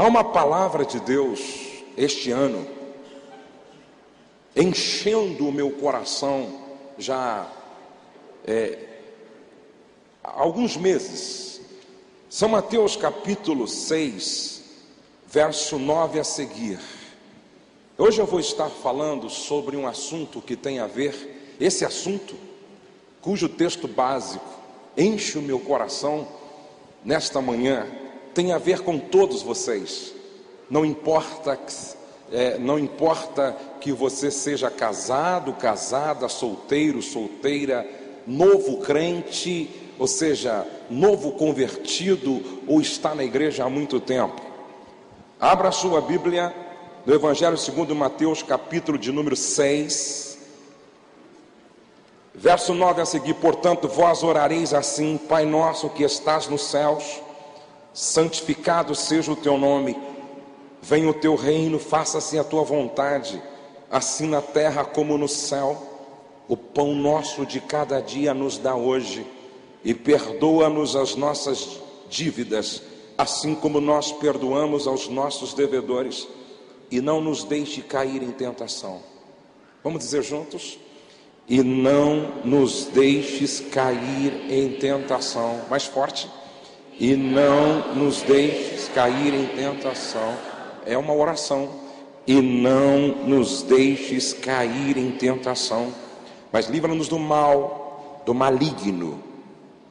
Há uma palavra de Deus este ano enchendo o meu coração já há alguns meses. São Mateus capítulo 6, verso 9 a seguir. Hoje eu vou estar falando sobre um assunto que tem a ver, esse assunto, cujo texto básico enche o meu coração nesta manhã, tem a ver com todos vocês. Não importa que você seja casado, casada, solteiro, solteira, novo crente, ou seja, novo convertido, ou está na igreja há muito tempo. Abra a sua Bíblia no Evangelho segundo Mateus, capítulo de número 6, verso 9 a seguir. Portanto, vós orareis assim: Pai nosso que estás nos céus, santificado seja o teu nome, venha o teu reino, faça-se a tua vontade, assim na terra como no céu. O pão nosso de cada dia nos dá hoje, e perdoa-nos as nossas dívidas, assim como nós perdoamos aos nossos devedores, e não nos deixe cair em tentação. Vamos dizer juntos? E não nos deixes cair em tentação. Mais forte. E não nos deixes cair em tentação. É uma oração. E não nos deixes cair em tentação, mas livra-nos do mal, do maligno,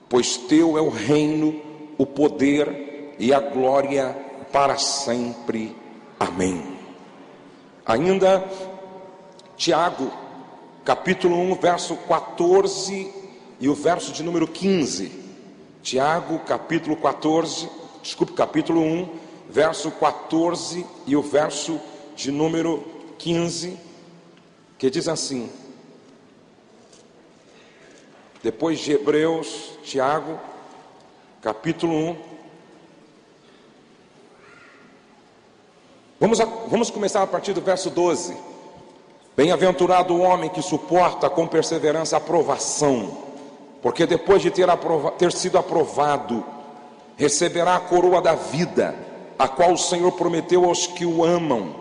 pois teu é o reino, o poder e a glória para sempre. Amém. Ainda Tiago, capítulo 1, verso 14 e o verso de número 15. Tiago, capítulo 1, verso 14 e o verso de número 15, que diz assim, depois de Hebreus, Tiago, capítulo 1. Vamos começar a partir do verso 12. Bem-aventurado o homem que suporta com perseverança a provação, porque depois de ter sido aprovado, receberá a coroa da vida, a qual o Senhor prometeu aos que o amam.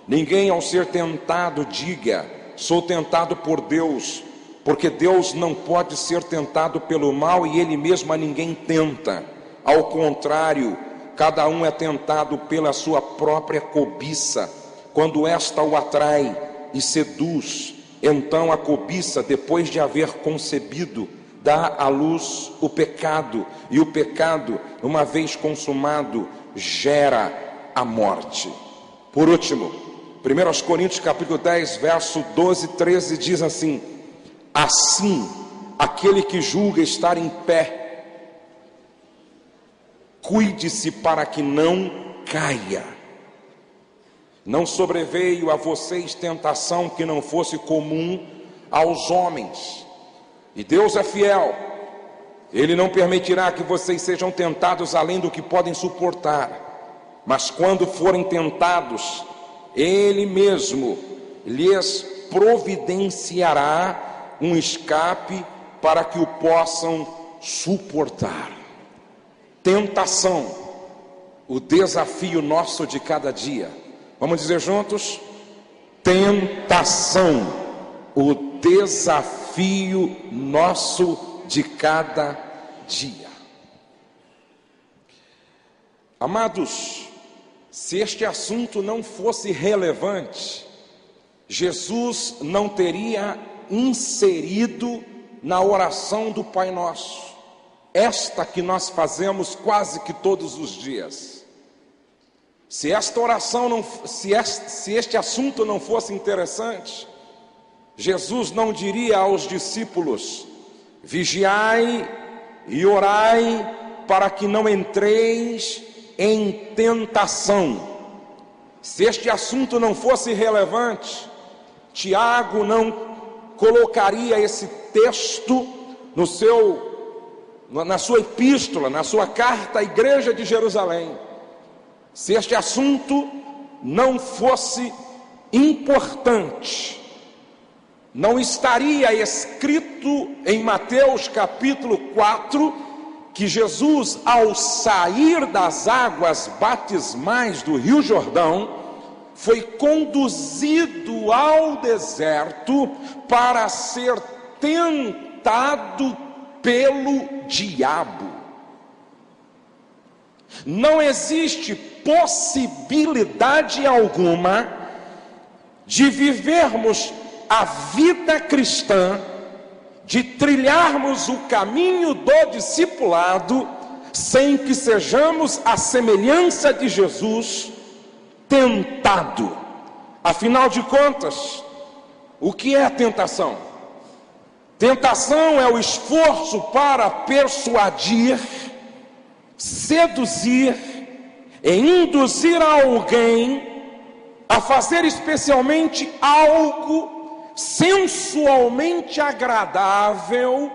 Ninguém ao ser tentado diga: sou tentado por Deus, porque Deus não pode ser tentado pelo mal e Ele mesmo a ninguém tenta. Ao contrário, cada um é tentado pela sua própria cobiça. Quando esta o atrai e seduz, então a cobiça, depois de haver concebido, dá à luz o pecado, e o pecado, uma vez consumado, gera a morte. Por último, 1 Coríntios capítulo 10, verso 12 e 13 diz assim: assim, aquele que julga estar em pé, cuide-se para que não caia. Não sobreveio a vocês tentação que não fosse comum aos homens. E Deus é fiel. Ele não permitirá que vocês sejam tentados além do que podem suportar. Mas quando forem tentados, Ele mesmo lhes providenciará um escape para que o possam suportar. Tentação, o desafio nosso de cada dia. Vamos dizer juntos? Tentação, o desafio nosso de cada dia. Amados, se este assunto não fosse relevante, Jesus não teria inserido na oração do Pai Nosso, esta que nós fazemos quase que todos os dias. Se esta oração se este assunto não fosse interessante, Jesus não diria aos discípulos: vigiai e orai para que não entreis em tentação. Se este assunto não fosse relevante, Tiago não colocaria esse texto na sua epístola, na sua carta à igreja de Jerusalém. Se este assunto não fosse importante, não estaria escrito em Mateus capítulo 4 que Jesus, ao sair das águas batismais do Rio Jordão, foi conduzido ao deserto para ser tentado pelo diabo. Não existe possibilidade alguma de vivermos a vida cristã, de trilharmos o caminho do discipulado, sem que sejamos a semelhança de Jesus, tentado. Afinal de contas, o que é tentação? Tentação é o esforço para persuadir, seduzir e induzir alguém a fazer especialmente algo sensualmente agradável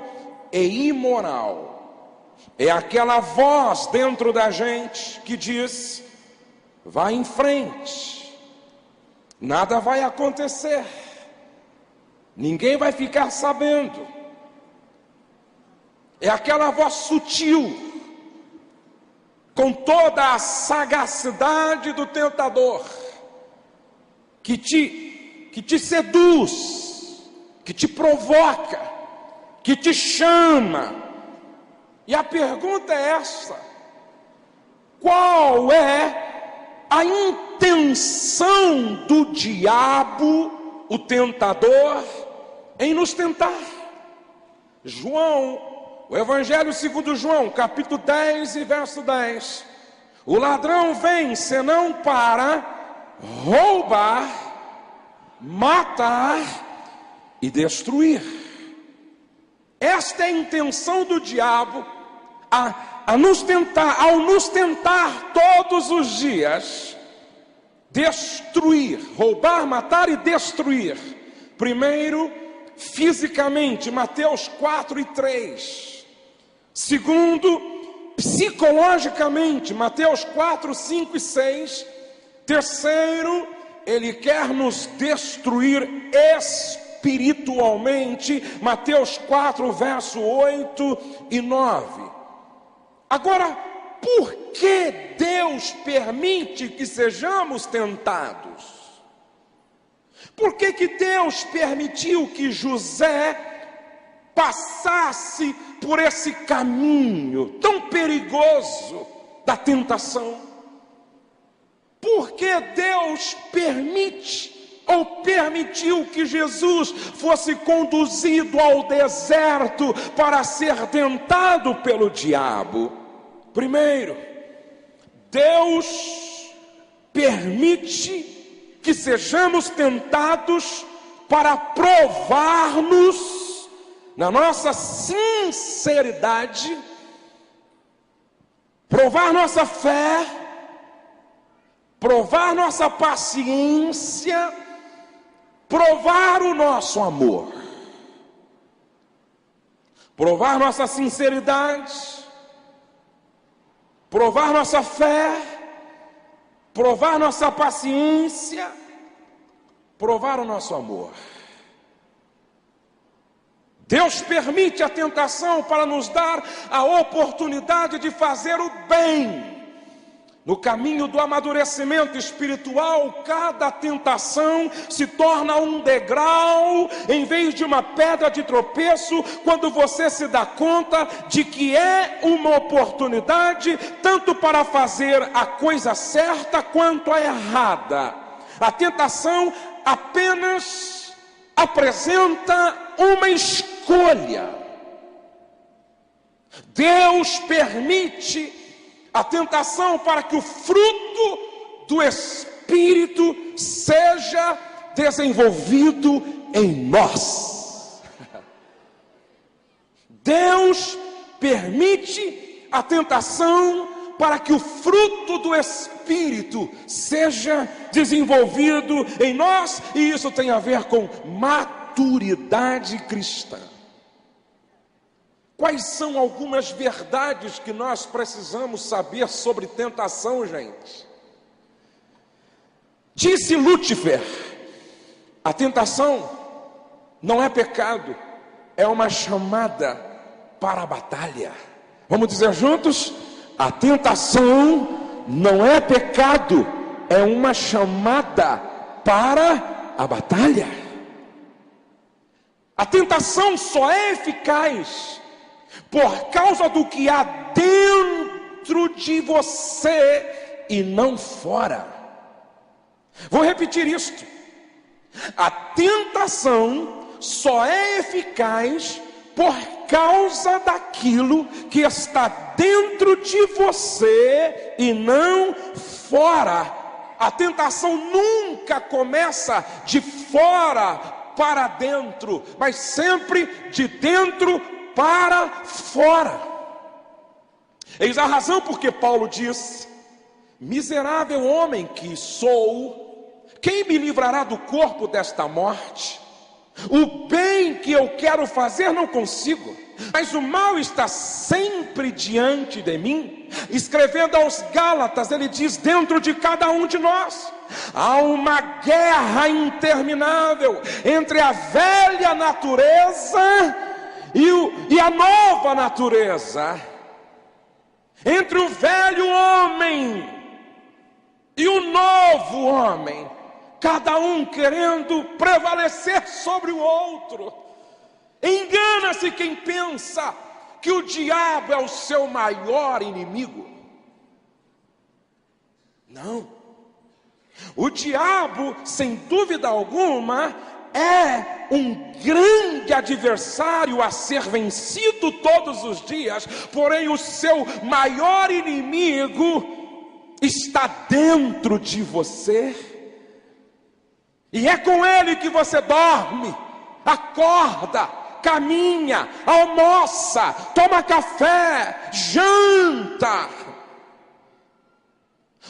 e imoral. É aquela voz dentro da gente que diz: vá em frente, nada vai acontecer, ninguém vai ficar sabendo. É aquela voz sutil, com toda a sagacidade do tentador, que te seduz, que te provoca, que te chama. E a pergunta é essa: qual é a intenção do diabo, o tentador, em nos tentar? O Evangelho segundo João, capítulo 10 e verso 10. O ladrão vem senão para roubar, matar e destruir. Esta é a intenção do diabo ao nos tentar todos os dias, destruir, roubar, matar e destruir. Primeiro, fisicamente, Mateus 4 e 3. Segundo, psicologicamente, Mateus 4, 5 e 6. Terceiro, ele quer nos destruir espiritualmente, Mateus 4, verso 8 e 9. Agora, por que Deus permite que sejamos tentados? Por que Deus permitiu que José passasse por esse caminho tão perigoso da tentação? Por que Deus permitiu que Jesus fosse conduzido ao deserto para ser tentado pelo diabo? Primeiro, Deus permite que sejamos tentados para provar-nos na nossa sinceridade, provar nossa fé, provar nossa paciência, provar o nosso amor, provar nossa sinceridade, provar nossa fé, provar nossa paciência, provar o nosso amor. Deus permite a tentação para nos dar a oportunidade de fazer o bem. No caminho do amadurecimento espiritual, cada tentação se torna um degrau, em vez de uma pedra de tropeço, quando você se dá conta de que é uma oportunidade, tanto para fazer a coisa certa quanto a errada. A tentação apenas apresenta uma escolha. Deus permite a tentação para que o fruto do Espírito seja desenvolvido em nós. Deus permite a tentação para que o fruto do Espírito seja desenvolvido em nós, e isso tem a ver com maturidade cristã. Quais são algumas verdades que nós precisamos saber sobre tentação, gente? Disse Lúcifer: a tentação não é pecado, é uma chamada para a batalha. Vamos dizer juntos? A tentação não é pecado, é uma chamada para a batalha. A tentação só é eficaz por causa do que há dentro de você e não fora. Vou repetir isto. A tentação só é eficaz por causa daquilo que está dentro de você e não fora. A tentação nunca começa de fora para dentro, mas sempre de dentro para fora. Eis a razão porque Paulo diz: miserável homem que sou, quem me livrará do corpo desta morte? O bem que eu quero fazer não consigo, mas o mal está sempre diante de mim. Escrevendo aos Gálatas, ele diz: dentro de cada um de nós há uma guerra interminável entre a velha natureza e a nova natureza, entre o velho homem e o novo homem, cada um querendo prevalecer sobre o outro. Engana-se quem pensa que o diabo é o seu maior inimigo. Não. O diabo, sem dúvida alguma, é um grande adversário a ser vencido todos os dias, porém o seu maior inimigo está dentro de você, e é com ele que você dorme, acorda, caminha, almoça, toma café, janta.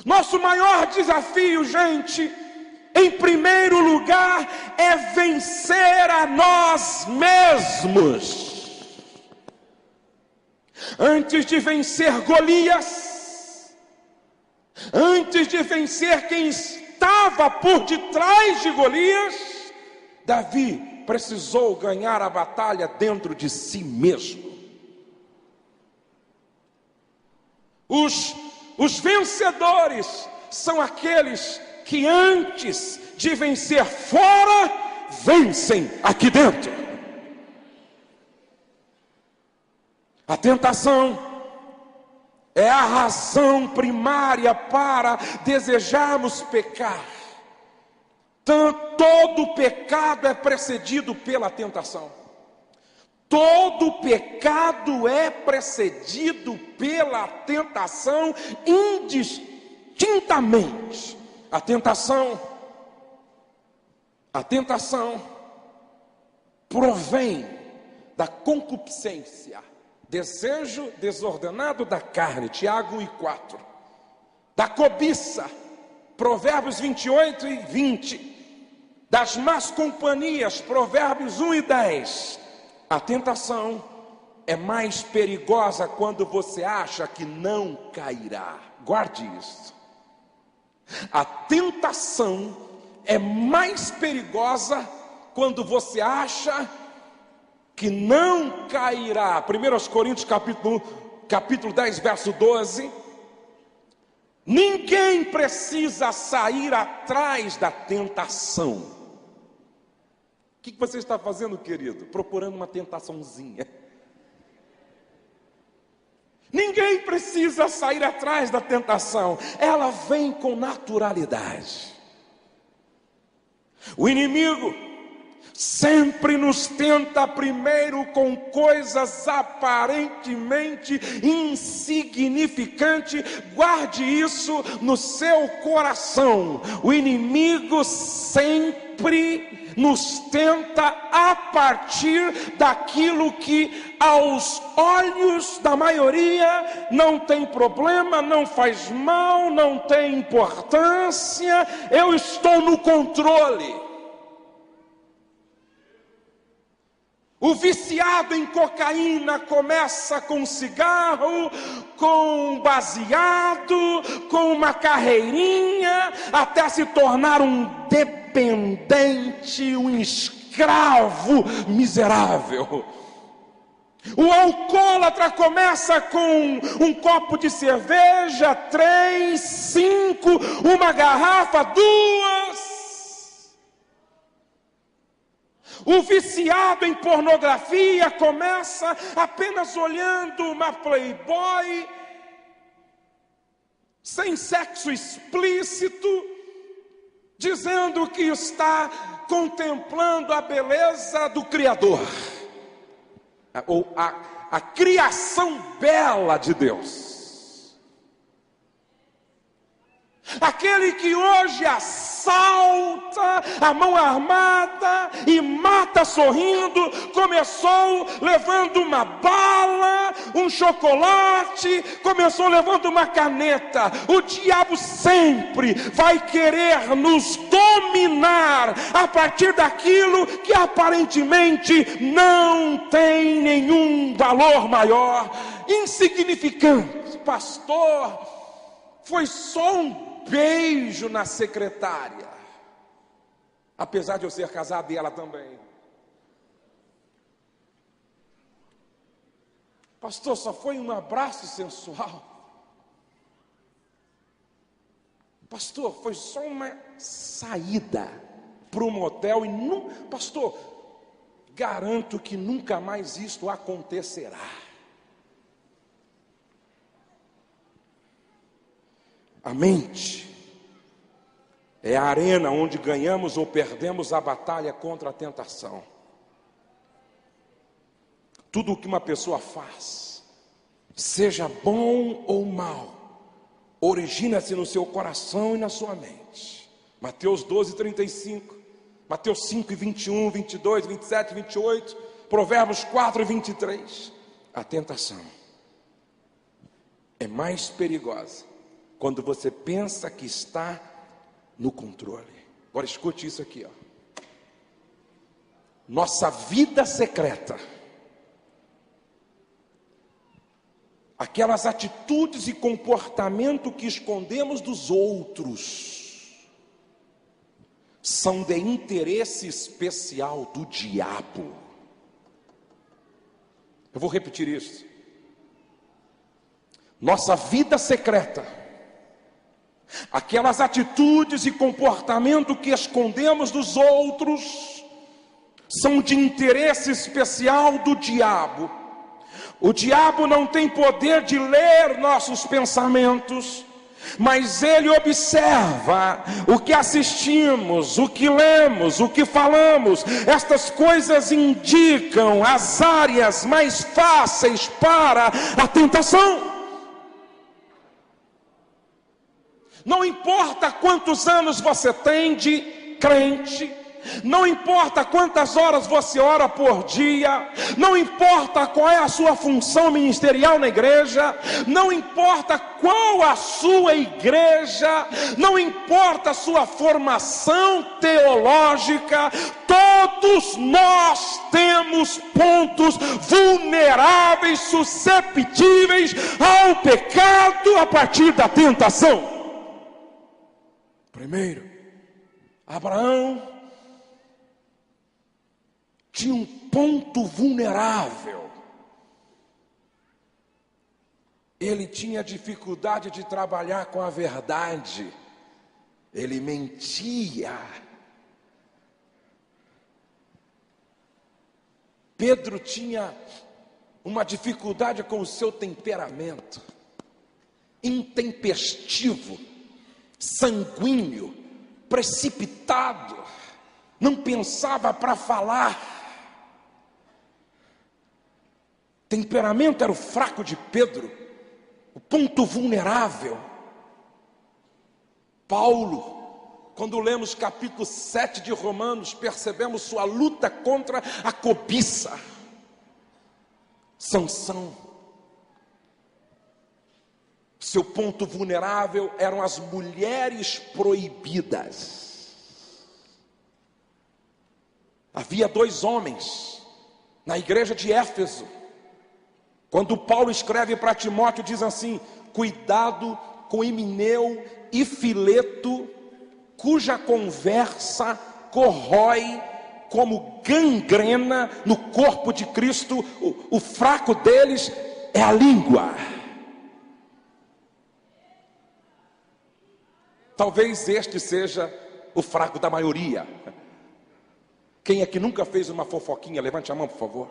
Nosso maior desafio, gente, em primeiro lugar, é vencer a nós mesmos. Antes de vencer Golias, antes de vencer quem estava por detrás de Golias, Davi precisou ganhar a batalha dentro de si mesmo. Os vencedores são aqueles que antes de vencer fora, vencem aqui dentro. A tentação é a razão primária para desejarmos pecar. Todo pecado é precedido pela tentação. Todo pecado é precedido pela tentação indistintamente. A tentação provém da concupiscência, desejo desordenado da carne, Tiago 1:4, da cobiça, Provérbios 28 e 20, das más companhias, Provérbios 1:10. A tentação é mais perigosa quando você acha que não cairá. Guarde isso. A tentação é mais perigosa quando você acha que não cairá. 1 Coríntios capítulo 10, verso 12. Ninguém precisa sair atrás da tentação. O que você está fazendo, querido? Procurando uma tentaçãozinha. Ninguém precisa sair atrás da tentação. Ela vem com naturalidade. O inimigo sempre nos tenta primeiro com coisas aparentemente insignificantes. Guarde isso no seu coração. O inimigo sempre nos tenta a partir daquilo que aos olhos da maioria não tem problema, não faz mal, não tem importância. Eu estou no controle. O viciado em cocaína começa com cigarro, com baseado, com uma carreirinha, até se tornar um dependente, um escravo miserável. O alcoólatra começa com um copo de cerveja, 3, 5, uma garrafa, 2. O viciado em pornografia começa apenas olhando uma Playboy, sem sexo explícito, dizendo que está contemplando a beleza do Criador, ou a criação bela de Deus. Aquele que hoje assalta a mão armada e mata sorrindo, começou levando uma bala, um chocolate, começou levando uma caneta. O diabo sempre vai querer nos dominar a partir daquilo que aparentemente não tem nenhum valor maior, insignificante. Pastor, foi só um beijo na secretária, apesar de eu ser casado e ela também. Pastor, só foi um abraço sensual. Pastor, foi só uma saída para um motel e pastor, garanto que nunca mais isto acontecerá. A mente é a arena onde ganhamos ou perdemos a batalha contra a tentação. Tudo o que uma pessoa faz, seja bom ou mal, origina-se no seu coração e na sua mente. Mateus 12:35, Mateus 5:21, 22, 27, 28, Provérbios 4:23. A tentação é mais perigosa quando você pensa que está no controle. Agora escute isso aqui, ó. Nossa vida secreta, aquelas atitudes e comportamento que escondemos dos outros, são de interesse especial do diabo. Eu vou repetir isso. Nossa vida secreta, aquelas atitudes e comportamento que escondemos dos outros, são de interesse especial do diabo. O diabo não tem poder de ler nossos pensamentos, mas ele observa o que assistimos, o que lemos, o que falamos. Estas coisas indicam as áreas mais fáceis para a tentação. Não importa quantos anos você tem de crente, não importa quantas horas você ora por dia, não importa qual é a sua função ministerial na igreja, não importa qual a sua igreja, não importa a sua formação teológica, todos nós temos pontos vulneráveis, susceptíveis ao pecado a partir da tentação. Primeiro, Abraão tinha um ponto vulnerável. Ele tinha dificuldade de trabalhar com a verdade. Ele mentia. Pedro tinha uma dificuldade com o seu temperamento, intempestivo, sanguíneo, precipitado, não pensava para falar. Temperamento era o fraco de Pedro, o ponto vulnerável. Paulo, quando lemos capítulo 7 de Romanos, percebemos sua luta contra a cobiça. Sansão, seu ponto vulnerável eram as mulheres proibidas. Havia 2 homens na igreja de Éfeso. Quando Paulo escreve para Timóteo, diz assim: cuidado com Himeneu e Fileto, cuja conversa corrói como gangrena no corpo de Cristo. O fraco deles é a língua. Talvez este seja o fraco da maioria. Quem é que nunca fez uma fofoquinha? Levante a mão, por favor.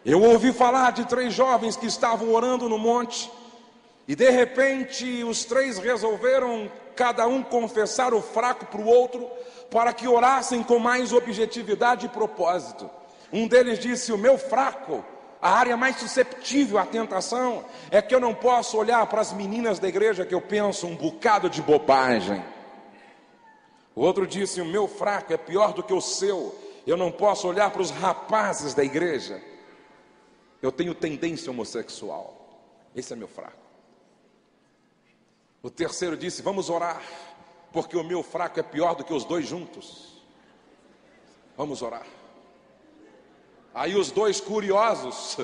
Eu ouvi falar de 3 jovens que estavam orando no monte, e de repente os 3 resolveram cada um confessar o fraco para o outro, para que orassem com mais objetividade e propósito. Um deles disse: o meu fraco, a área mais susceptível à tentação, é que eu não posso olhar para as meninas da igreja que eu penso um bocado de bobagem. O outro disse: o meu fraco é pior do que o seu, eu não posso olhar para os rapazes da igreja, eu tenho tendência homossexual, esse é meu fraco. O terceiro disse: vamos orar, porque o meu fraco é pior do que os 2 juntos. Vamos orar. Aí os 2 curiosos: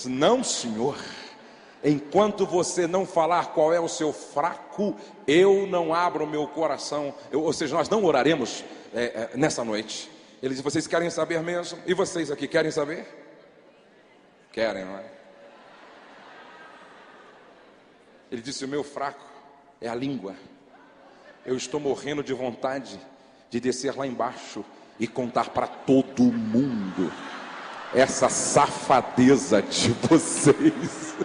não, senhor, enquanto você não falar qual é o seu fraco, eu não abro o meu coração. Ou seja, nós não oraremos nessa noite. Ele disse: vocês querem saber mesmo? E vocês aqui querem saber? Querem, não é? Ele disse: o meu fraco é a língua. Eu estou morrendo de vontade de descer lá embaixo e contar para todo mundo essa safadeza de vocês.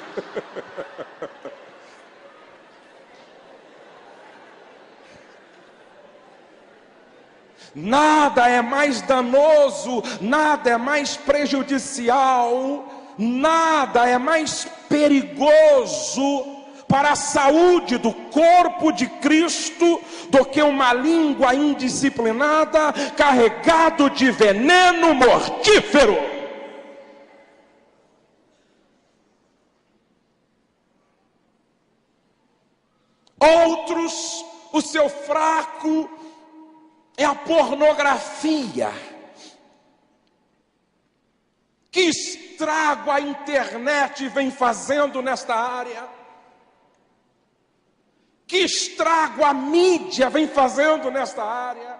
Nada é mais danoso, nada é mais prejudicial, nada é mais perigoso para a saúde do corpo de Cristo do que uma língua indisciplinada, carregado de veneno mortífero. Outros, o seu fraco é a pornografia. Que estrago a internet vem fazendo nesta área? Que estrago a mídia vem fazendo nesta área?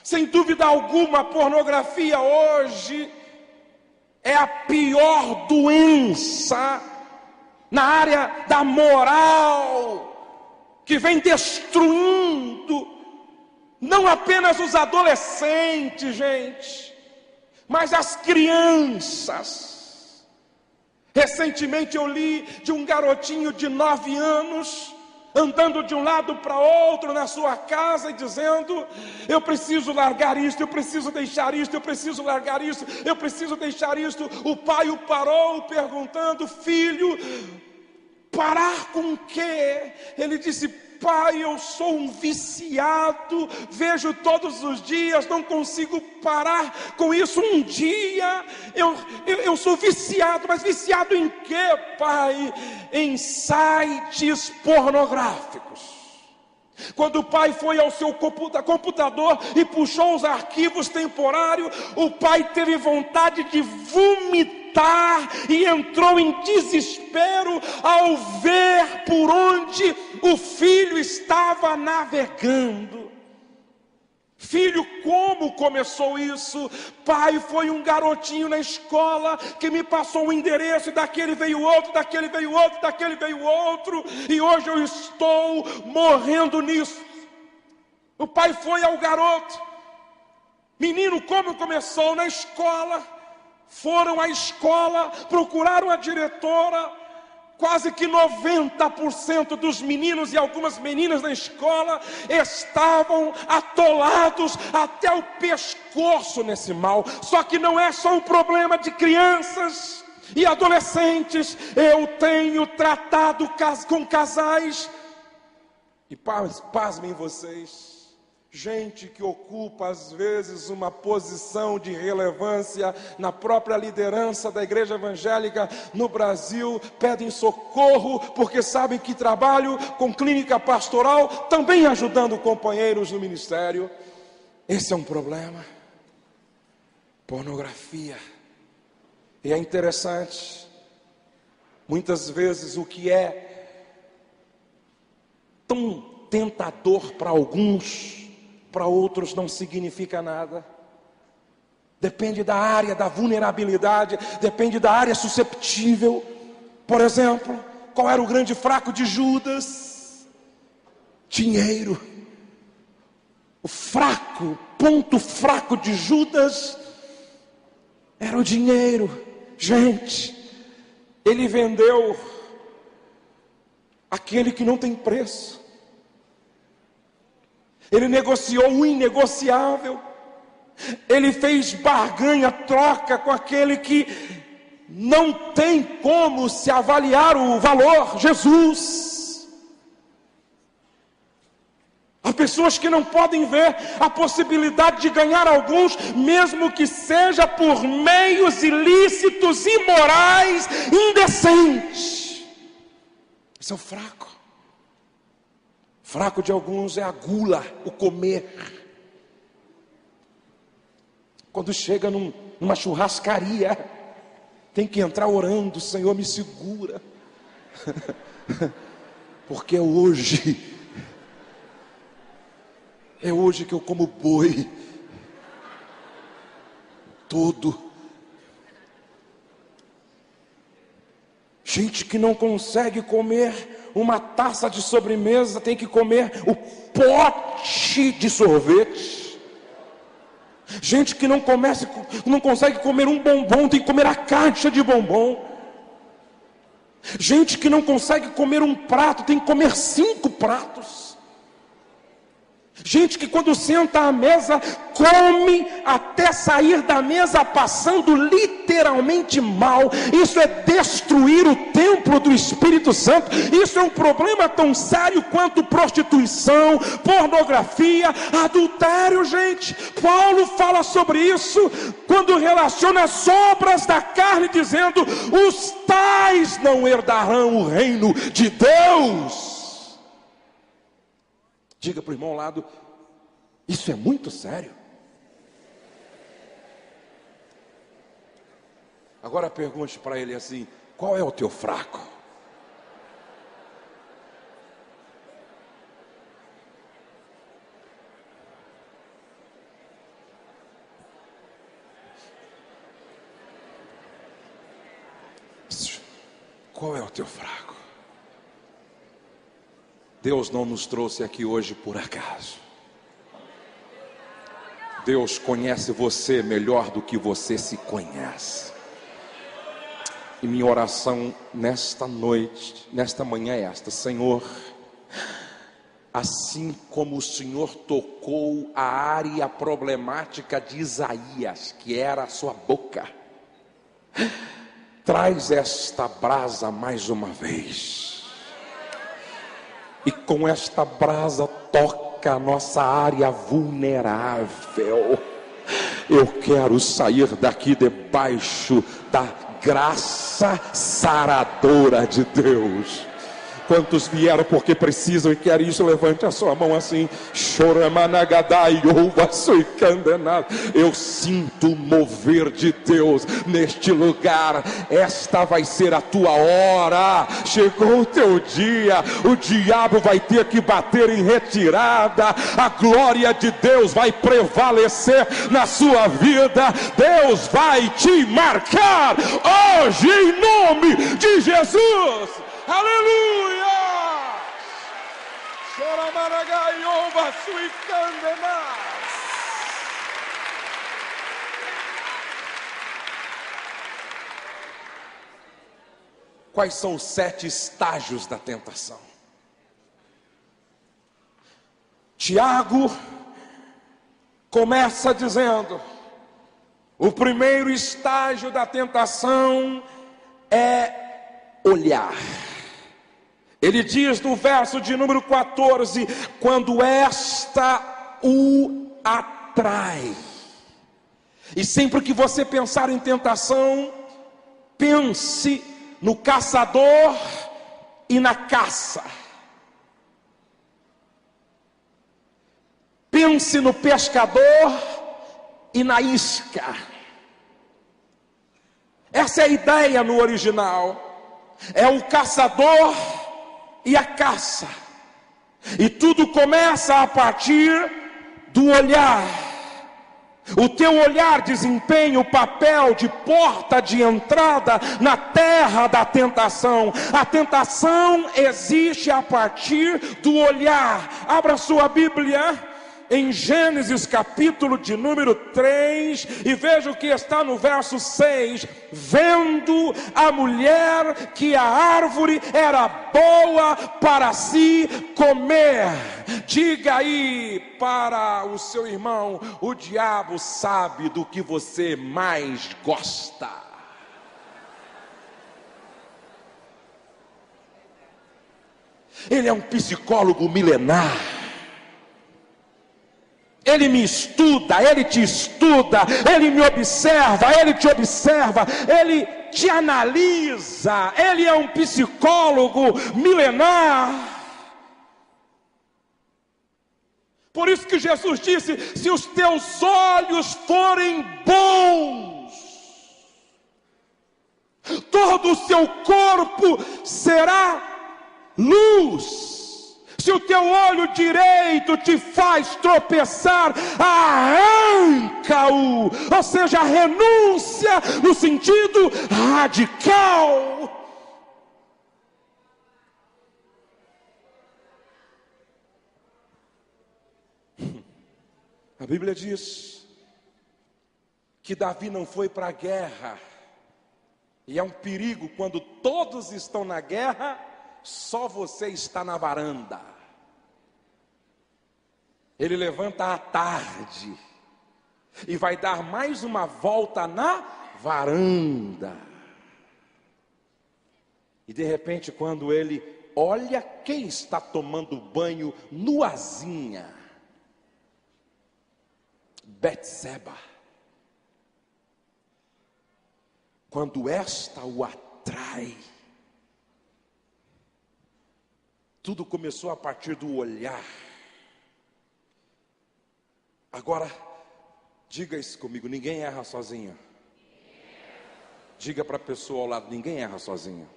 Sem dúvida alguma, a pornografia hoje é a pior doença na área da moral, que vem destruindo não apenas os adolescentes, gente, mas as crianças. Recentemente eu li de um garotinho de 9 anos, andando de um lado para outro na sua casa e dizendo: eu preciso largar isto, eu preciso deixar isto, eu preciso largar isto, eu preciso deixar isto. O pai o parou perguntando: filho, parar com o quê? Ele disse: pai, eu sou um viciado, vejo todos os dias, não consigo parar com isso. Um dia eu sou viciado, mas viciado em quê, pai? Em sites pornográficos. Quando o pai foi ao seu computador e puxou os arquivos temporários, o pai teve vontade de vomitar e entrou em desespero ao ver por onde o filho estava navegando. Filho, como começou isso? Pai, foi um garotinho na escola que me passou um endereço, e daquele veio outro, daquele veio outro, daquele veio outro, e hoje eu estou morrendo nisso. O pai foi ao garoto: menino, como começou? Na escola. Foram à escola, procuraram a diretora. Quase que 90% dos meninos e algumas meninas na escola estavam atolados até o pescoço nesse mal. Só que não é só um problema de crianças e adolescentes. Eu tenho tratado com casais, e pasmem vocês, gente que ocupa às vezes uma posição de relevância na própria liderança da igreja evangélica no Brasil, pedem socorro porque sabem que trabalho com clínica pastoral, também ajudando companheiros no ministério. Esse é um problema. Pornografia. E é interessante, muitas vezes o que é tão tentador para alguns, para outros não significa nada. Depende da área da vulnerabilidade, depende da área susceptível. Por exemplo, qual era o grande fraco de Judas? Dinheiro. O ponto fraco de Judas era o dinheiro. Gente, ele vendeu aquele que não tem preço. Ele negociou o inegociável. Ele fez barganha, troca com aquele que não tem como se avaliar o valor, Jesus. Há pessoas que não podem ver a possibilidade de ganhar alguns, mesmo que seja por meios ilícitos, imorais, indecentes. Esse é o fraco. Fraco de alguns é a gula, o comer. Quando chega numa churrascaria, tem que entrar orando: Senhor, me segura, porque é hoje que eu como boi todo. Gente que não consegue comer uma taça de sobremesa, tem que comer o pote de sorvete. Gente que não consegue comer um bombom, tem que comer a caixa de bombom. Gente que não consegue comer um prato, tem que comer 5 pratos. Gente que quando senta à mesa, come até sair da mesa passando literalmente mal. Isso é destruir o templo do Espírito Santo. Isso é um problema tão sério quanto prostituição, pornografia, adultério, gente. Paulo fala sobre isso quando relaciona as obras da carne, dizendo: os tais não herdarão o reino de Deus. Diga para o irmão ao lado: isso é muito sério. Agora pergunte para ele assim: qual é o teu fraco? Qual é o teu fraco? Deus não nos trouxe aqui hoje por acaso. Deus conhece você melhor do que você se conhece. E minha oração nesta noite, nesta manhã é esta: Senhor, assim como o Senhor tocou a área problemática de Isaías, que era a sua boca, traz esta brasa mais uma vez. E com esta brasa toca a nossa área vulnerável. Eu quero sair daqui debaixo da graça saradora de Deus. Quantos vieram porque precisam e querem isso? Levante a sua mão assim. Eu sinto o mover de Deus neste lugar. Esta vai ser a tua hora. Chegou o teu dia. O diabo vai ter que bater em retirada. A glória de Deus vai prevalecer na sua vida. Deus vai te marcar hoje em nome de Jesus. Aleluia! Quais são os 7 estágios da tentação? Tiago começa dizendo: o primeiro estágio da tentação é olhar. Ele diz no verso de número 14: quando esta o atrai. E sempre que você pensar em tentação, pense no caçador e na caça. Pense no pescador e na isca. Essa é a ideia no original. É o caçador e a caça. E tudo começa a partir do olhar. O teu olhar desempenha o papel de porta de entrada na terra da tentação. A tentação existe a partir do olhar. Abra sua Bíblia em Gênesis capítulo de número 3 e veja o que está no verso 6. Vendo a mulher que a árvore era boa para se comer. Diga aí para o seu irmão: o diabo sabe do que você mais gosta. Ele é um psicólogo milenar. Ele me estuda, ele te estuda, ele me observa, ele te observa, ele te analisa. Ele é um psicólogo milenar. Por isso que Jesus disse: se os teus olhos forem bons, todo o seu corpo será luz. Se o teu olho direito te faz tropeçar, arranca-o. Ou seja, renúncia no sentido radical. A Bíblia diz que Davi não foi para a guerra. E é um perigo quando todos estão na guerra, só você está na varanda. Ele levanta à tarde e vai dar mais uma volta na varanda. E de repente, quando ele olha, quem está tomando banho nuazinha? Betseba. Quando esta o atrai, tudo começou a partir do olhar. Agora, diga isso comigo: ninguém erra sozinho. Diga para a pessoa ao lado: ninguém erra sozinho.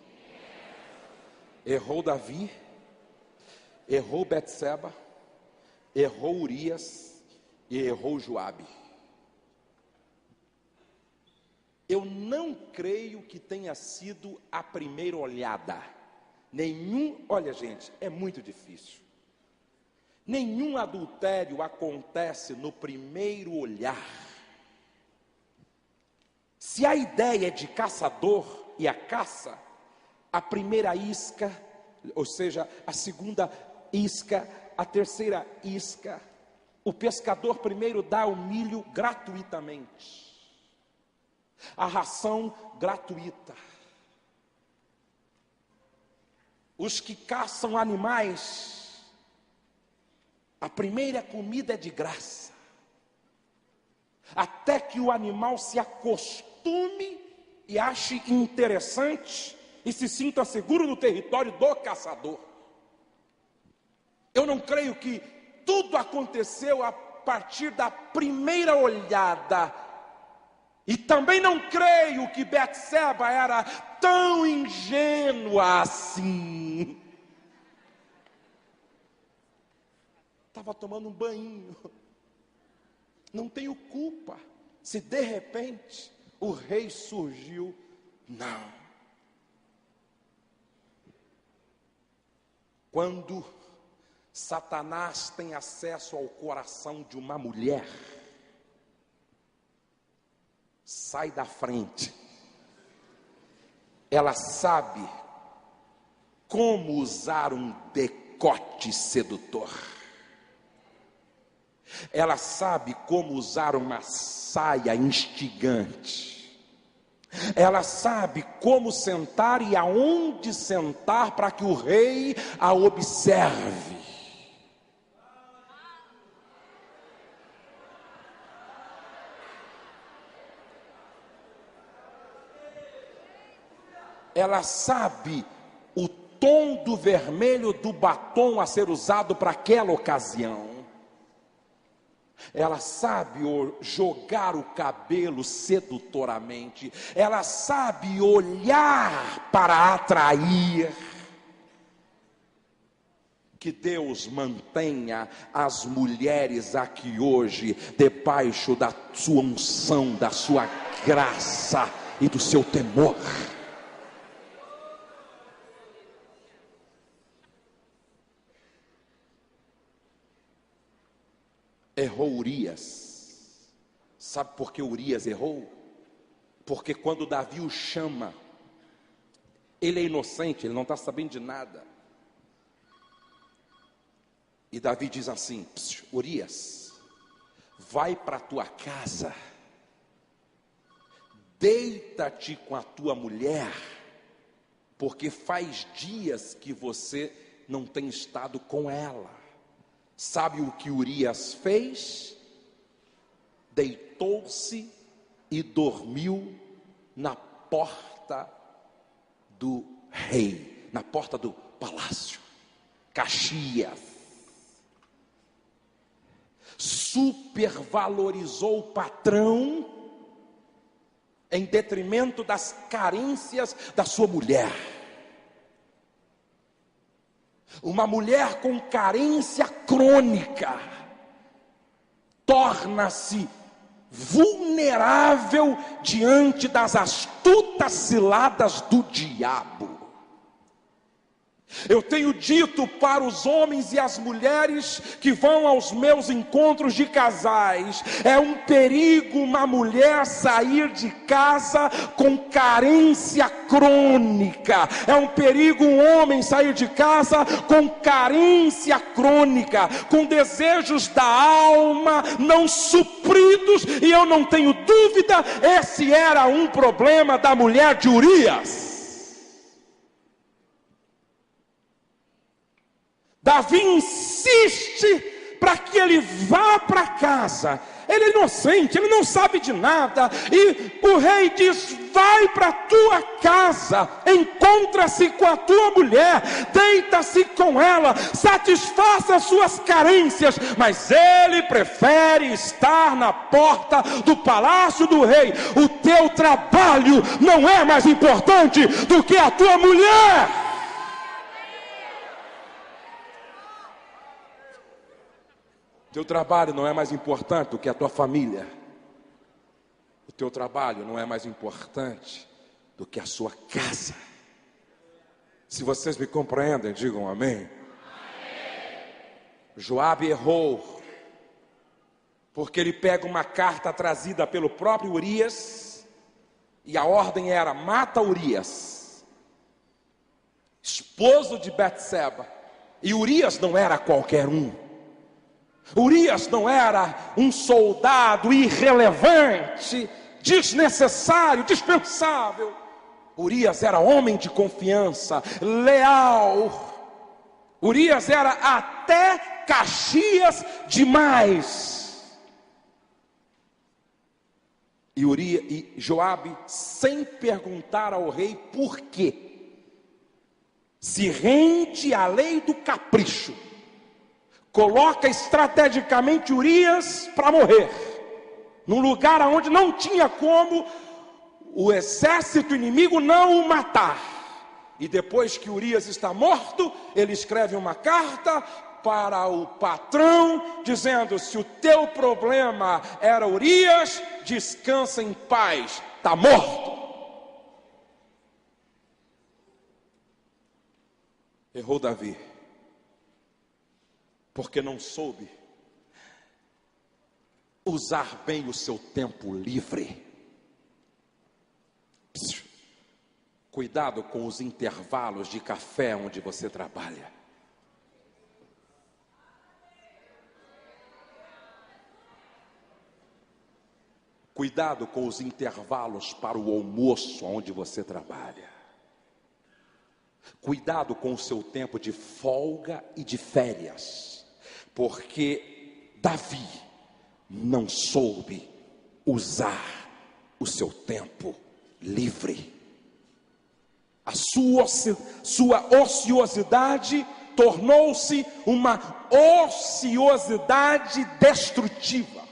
Errou Davi, errou Betseba, errou Urias e errou Joabe. Eu não creio que tenha sido a primeira olhada. Olha gente, é muito difícil. Nenhum adultério acontece no primeiro olhar. Se a ideia é de caçador e a caça, a primeira isca, ou seja, a segunda isca, a terceira isca, o pescador primeiro dá o milho gratuitamente, a ração gratuita. Os que caçam animais, a primeira comida é de graça, até que o animal se acostume e ache interessante e se sinta seguro no território do caçador. Eu não creio que tudo aconteceu a partir da primeira olhada, e também não creio que Betseba era tão ingênua assim. Estava tomando um banho. Não tenho culpa se de repente o rei surgiu. Não. Quando Satanás tem acesso ao coração de uma mulher, sai da frente. Ela sabe como usar um decote sedutor. Ela sabe como usar uma saia instigante. Ela sabe como sentar e aonde sentar para que o rei a observe. Ela sabe o tom do vermelho do batom a ser usado para aquela ocasião. Ela sabe jogar o cabelo sedutoramente. Ela sabe olhar para atrair. Que Deus mantenha as mulheres aqui hoje debaixo da sua unção, da sua graça e do seu temor. Errou Urias. Sabe por que Urias errou? Porque quando Davi o chama, ele é inocente, ele não está sabendo de nada. E Davi diz assim: Urias, vai para a tua casa, deita-te com a tua mulher, porque faz dias que você não tem estado com ela. Sabe o que Urias fez? Deitou-se e dormiu na porta do rei, na porta do palácio. Caxias. Supervalorizou o patrão em detrimento das carências da sua mulher. Uma mulher com carência crônica torna-se vulnerável diante das astutas ciladas do diabo. Eu tenho dito para os homens e as mulheres que vão aos meus encontros de casais: é um perigo uma mulher sair de casa com carência crônica. É um perigo um homem sair de casa com carência crônica, com desejos da alma não supridos. E eu não tenho dúvida, esse era um problema da mulher de Urias. Davi insiste para que ele vá para casa. Ele é inocente, ele não sabe de nada. E o rei diz: vai para a tua casa, encontra-se com a tua mulher, deita-se com ela, satisfaça as suas carências. Mas ele prefere estar na porta do palácio do rei. O teu trabalho não é mais importante do que a tua mulher. Teu trabalho não é mais importante do que a tua família. O teu trabalho não é mais importante do que a sua casa. Se vocês me compreendem, digam amém. Joabe errou, porque ele pega uma carta trazida pelo próprio Urias, e a ordem era: mata Urias, esposo de Betseba. E Urias não era qualquer um. Urias não era um soldado irrelevante, desnecessário, dispensável. Urias era homem de confiança, leal. Urias era até Caxias demais. E Joabe, sem perguntar ao rei por quê, se rende à lei do capricho. Coloca estrategicamente Urias para morrer, num lugar onde não tinha como o exército inimigo não o matar. E depois que Urias está morto, ele escreve uma carta para o patrão, dizendo: se o teu problema era Urias, descansa em paz, está morto. Errou Davi, porque não soube usar bem o seu tempo livre. Cuidado com os intervalos de café onde você trabalha. Cuidado com os intervalos para o almoço onde você trabalha. Cuidado com o seu tempo de folga e de férias, porque Davi não soube usar o seu tempo livre. A sua ociosidade tornou-se uma ociosidade destrutiva.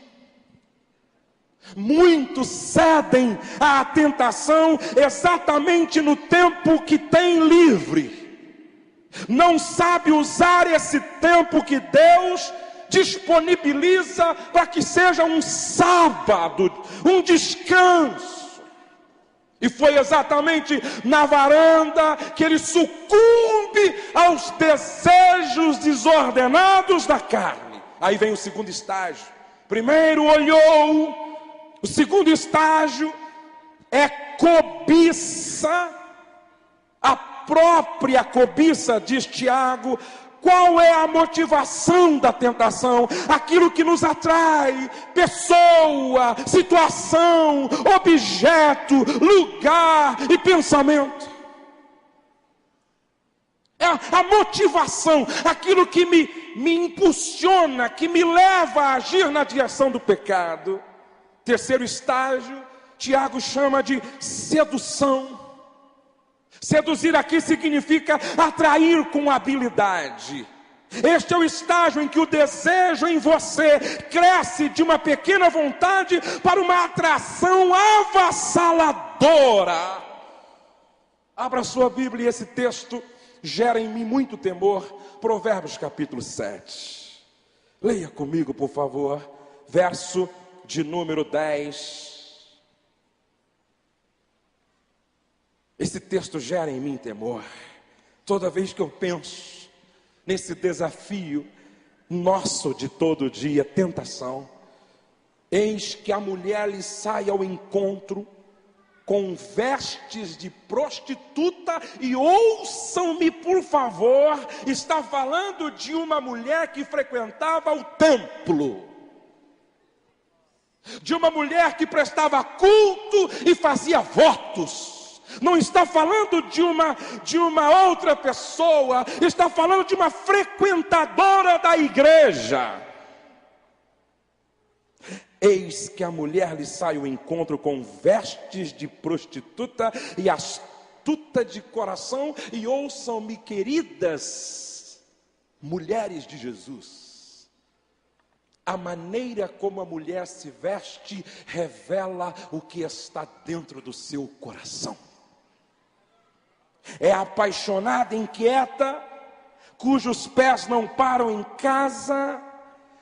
Muitos cedem à tentação exatamente no tempo que tem livre. não sabe usar esse tempo que Deus disponibiliza para que seja um sábado, um descanso. E foi exatamente na varanda que ele sucumbe aos desejos desordenados da carne. Aí vem o segundo estágio. Primeiro olhou, o segundo estágio é cobiça, a própria cobiça, diz Tiago. Qual é a motivação da tentação? Aquilo que nos atrai, pessoa, situação, objeto, lugar e pensamento. É a motivação, aquilo que me impulsiona, que me leva a agir na direção do pecado. Terceiro estágio, Tiago chama de sedução. Seduzir aqui significa atrair com habilidade. Este é o estágio em que o desejo em você cresce de uma pequena vontade para uma atração avassaladora. Abra sua Bíblia e esse texto gera em mim muito temor. Provérbios capítulo 7. Leia comigo, por favor, verso de número 10. Esse texto gera em mim temor. Toda vez que eu penso nesse desafio nosso de todo dia, tentação, eis que a mulher lhe sai ao encontro com vestes de prostituta, e ouçam-me por favor, está falando de uma mulher que frequentava o templo, de uma mulher que prestava culto e fazia votos. Não está falando de uma outra pessoa, está falando de uma frequentadora da igreja. Eis que a mulher lhe sai ao encontro com vestes de prostituta e astuta de coração, e ouçam-me, queridas mulheres de Jesus, a maneira como a mulher se veste revela o que está dentro do seu coração. É apaixonada, inquieta, cujos pés não param em casa,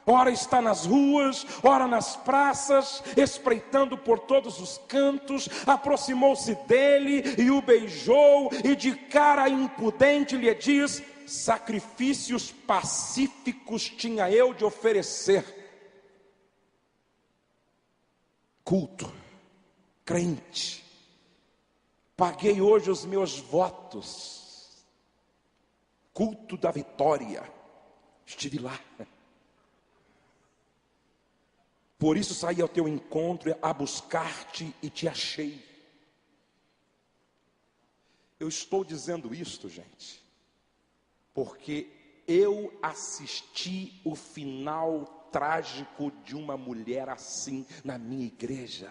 ora está nas ruas, ora nas praças, espreitando por todos os cantos. Aproximou-se dele e o beijou, e de cara impudente lhe diz: sacrifícios pacíficos tinha eu de oferecer. Culto, crente, paguei hoje os meus votos. Culto da vitória, estive lá. Por isso saí ao teu encontro a buscar-te e te achei. Eu estou dizendo isto, gente, porque eu assisti o final trágico de uma mulher assim na minha igreja.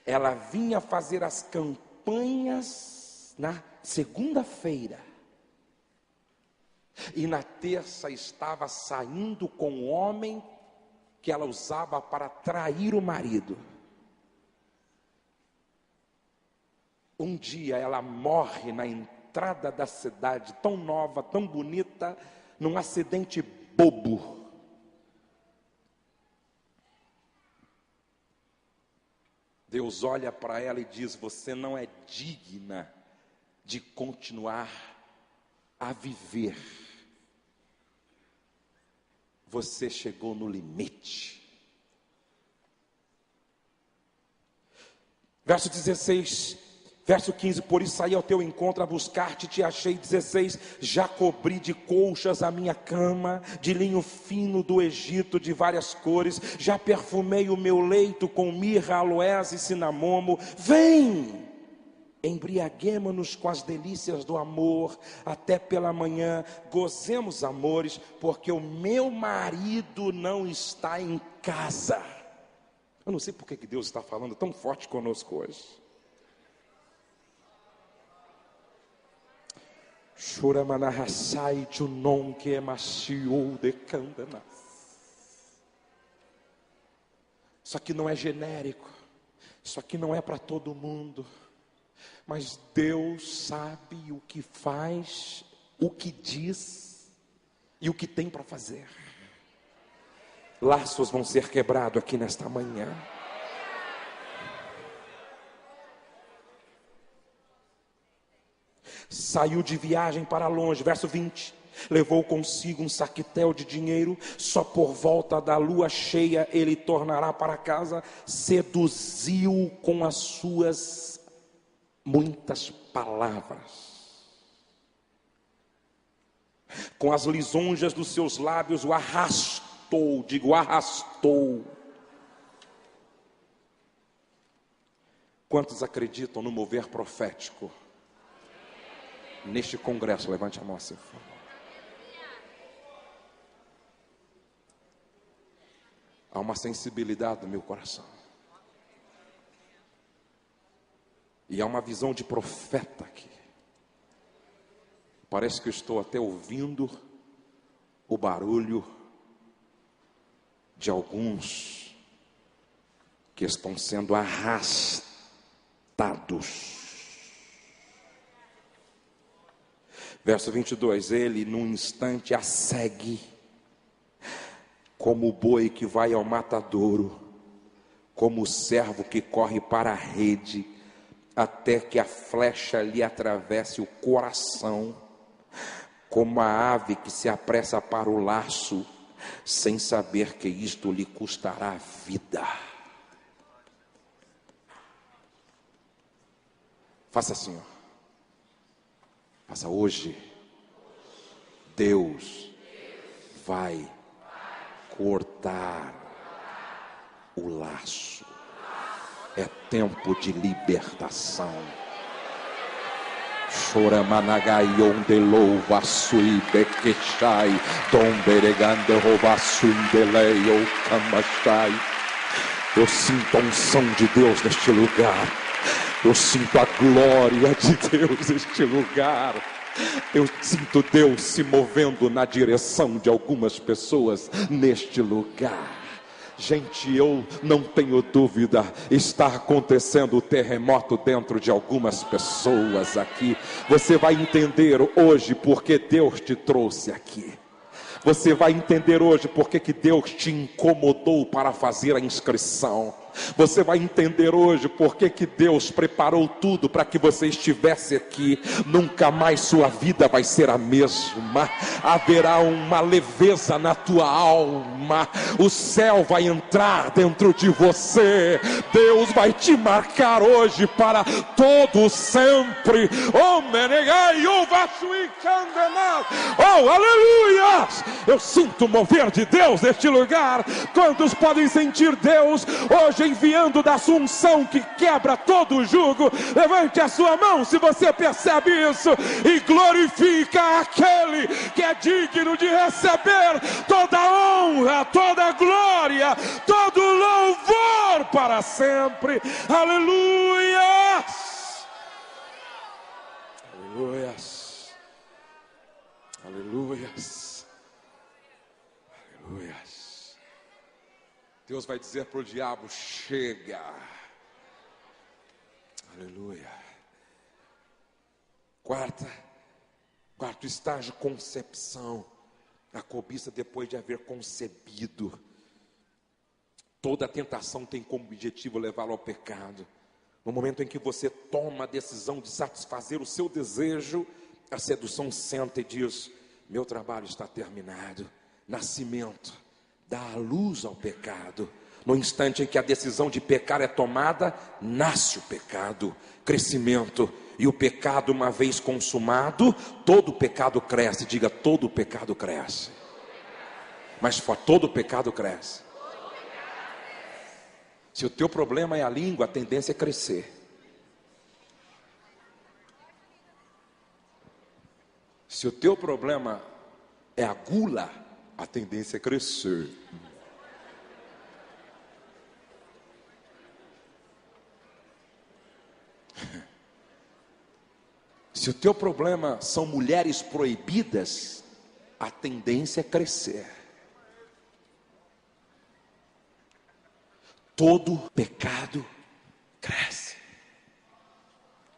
Ela vinha fazer as campanhas na segunda-feira, e na terça estava saindo com um homem que ela usava para trair o marido. Um dia ela morre na entrada da cidade, tão nova, tão bonita, num acidente bobo. Deus olha para ela e diz: você não é digna de continuar a viver. Você chegou no limite. Verso 16, verso 15: por isso saí ao teu encontro a buscar-te, te achei. 16: já cobri de colchas a minha cama, de linho fino do Egito, de várias cores. Já perfumei o meu leito com mirra, aloés e cinamomo. Vem, embriaguemo-nos com as delícias do amor, até pela manhã, gozemos amores, porque o meu marido não está em casa. Eu não sei por que Deus está falando tão forte conosco hoje. Choramanahasai junon que emaciou de candanas. Isso aqui não é genérico, isso aqui não é para todo mundo. Mas Deus sabe o que faz o que diz e o que tem para fazer. Laços vão ser quebrados aqui nesta manhã. Saiu de viagem para longe, verso 20. Levou consigo um saquetel de dinheiro, só por volta da lua cheia ele tornará para casa. Seduziu com as suas muitas palavras, com as lisonjas dos seus lábios o arrastou, digo arrastou. Quantos acreditam no mover profético neste congresso? Levante a mão assim, por favor. Há uma sensibilidade no meu coração. E há uma visão de profeta aqui. Parece que eu estou até ouvindo o barulho de alguns que estão sendo arrastados. Verso 22, ele num instante a segue, como o boi que vai ao matadouro, como o servo que corre para a rede, até que a flecha lhe atravesse o coração, como a ave que se apressa para o laço, sem saber que isto lhe custará a vida. Faça assim, ó. Faça hoje. Deus vai cortar o laço. É tempo de libertação. Choramanagai onde louva sui bequechai, dom beregande rouba sui delei ou camachai. Eu sinto a unção de Deus neste lugar. Eu sinto a glória de Deus neste lugar. Eu sinto Deus se movendo na direção de algumas pessoas neste lugar. Gente, eu não tenho dúvida, está acontecendo o terremoto dentro de algumas pessoas aqui. Você vai entender hoje porque Deus te trouxe aqui. Você vai entender hoje porque que Deus te incomodou para fazer a inscrição. Você vai entender hoje porque que Deus preparou tudo para que você estivesse aqui. Nunca mais sua vida vai ser a mesma. Haverá uma leveza na tua alma. O céu vai entrar dentro de você. Deus vai te marcar hoje para todo sempre. Oh, menegai, oh, vasui candenal. Oh, aleluia! Eu sinto o mover de Deus neste lugar. Quantos podem sentir Deus hoje enviando da sua unção que quebra todo o jugo? Levante a sua mão se você percebe isso e glorifica aquele que é digno de receber toda a honra, toda a glória, todo o louvor para sempre. Aleluia! Aleluias. Aleluias. Aleluias. Deus vai dizer para o diabo: chega. Aleluia. Quarto estágio, concepção. A cobiça depois de haver concebido. Toda tentação tem como objetivo levá-lo ao pecado. No momento em que você toma a decisão de satisfazer o seu desejo, a sedução senta e diz: meu trabalho está terminado. Nascimento, dá a luz ao pecado. No instante em que a decisão de pecar é tomada, nasce o pecado, crescimento. E o pecado, uma vez consumado, todo pecado cresce. Diga: todo pecado cresce. Mas todo pecado cresce. Se o teu problema é a língua, a tendência é crescer. Se o teu problema é a gula, a tendência é crescer. Se o teu problema são mulheres proibidas, a tendência é crescer. Todo pecado cresce.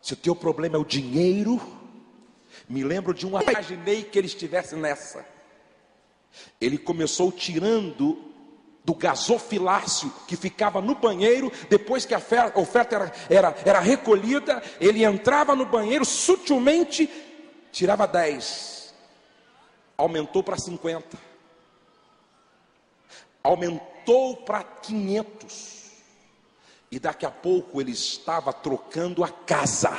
Se o teu problema é o dinheiro, Me lembro de uma, imaginei que ele estivesse nessa. Ele começou tirando do gasofilácio que ficava no banheiro. Depois que a oferta era recolhida, ele entrava no banheiro, sutilmente tirava 10, aumentou para 50, aumentou para 500, e daqui a pouco ele estava trocando a casa.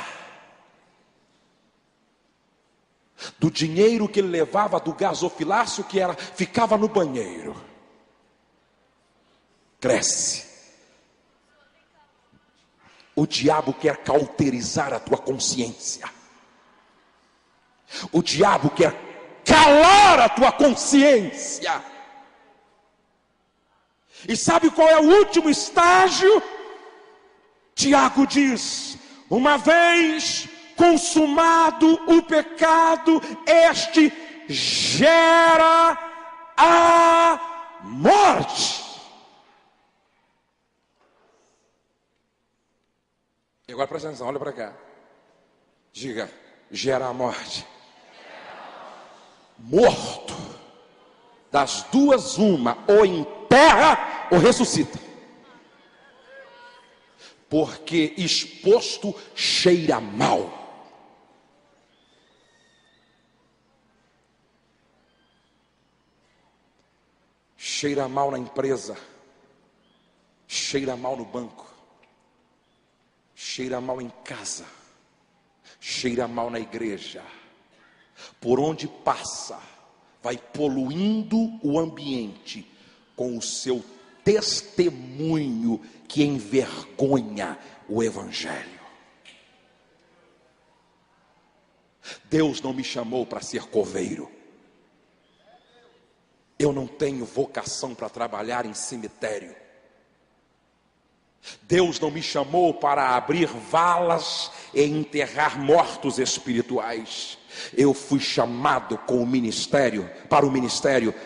Do dinheiro que ele levava do gasofilácio, ficava no banheiro. Cresce. O diabo quer cauterizar a tua consciência. O diabo quer calar a tua consciência. E sabe qual é o último estágio? Tiago diz: uma vez consumado o pecado, este gera a morte. E agora presta atenção, olha para cá. Diga: gera a morte. Morto, das duas uma, ou enterra ou ressuscita. Porque exposto cheira mal. Cheira mal na empresa, cheira mal no banco, cheira mal em casa, cheira mal na igreja. Por onde passa, vai poluindo o ambiente com o seu testemunho que envergonha o evangelho. Deus não me chamou para ser coveiro. Eu não tenho vocação para trabalhar em cemitério. Deus não me chamou para abrir valas e enterrar mortos espirituais. Eu fui chamado para o ministério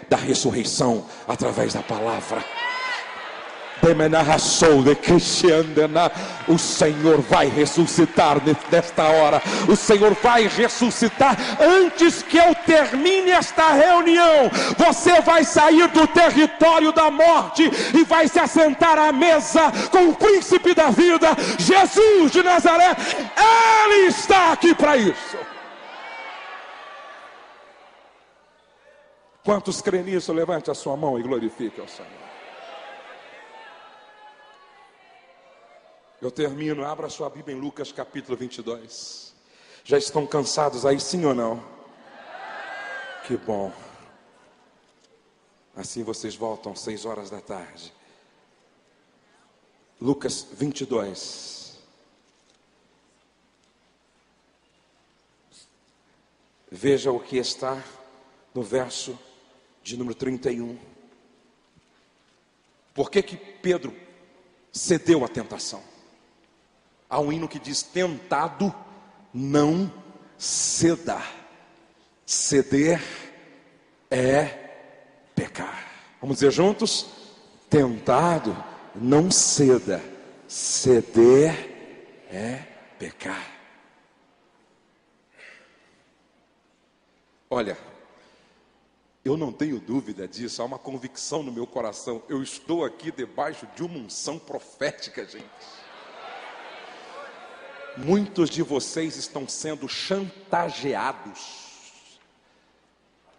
da ressurreição, através da palavra. O Senhor vai ressuscitar nesta hora. O Senhor vai ressuscitar. Antes que eu termine esta reunião, você vai sair do território da morte e vai se assentar à mesa com o príncipe da vida, Jesus de Nazaré. Ele está aqui para isso. Quantos creem nisso? Levante a sua mão e glorifique ao Senhor. Eu termino, abra sua Bíblia em Lucas capítulo 22. Já estão cansados aí, sim ou não? Que bom. Assim vocês voltam às 6 horas da tarde. Lucas 22. Veja o que está no verso de número 31. Por que Pedro cedeu à tentação? Há um hino que diz: tentado, não ceda. Ceder é pecar. Vamos dizer juntos? Tentado, não ceda. Ceder é pecar. Olha, eu não tenho dúvida disso, há uma convicção no meu coração. Eu estou aqui debaixo de uma unção profética, gente. Muitos de vocês estão sendo chantageados.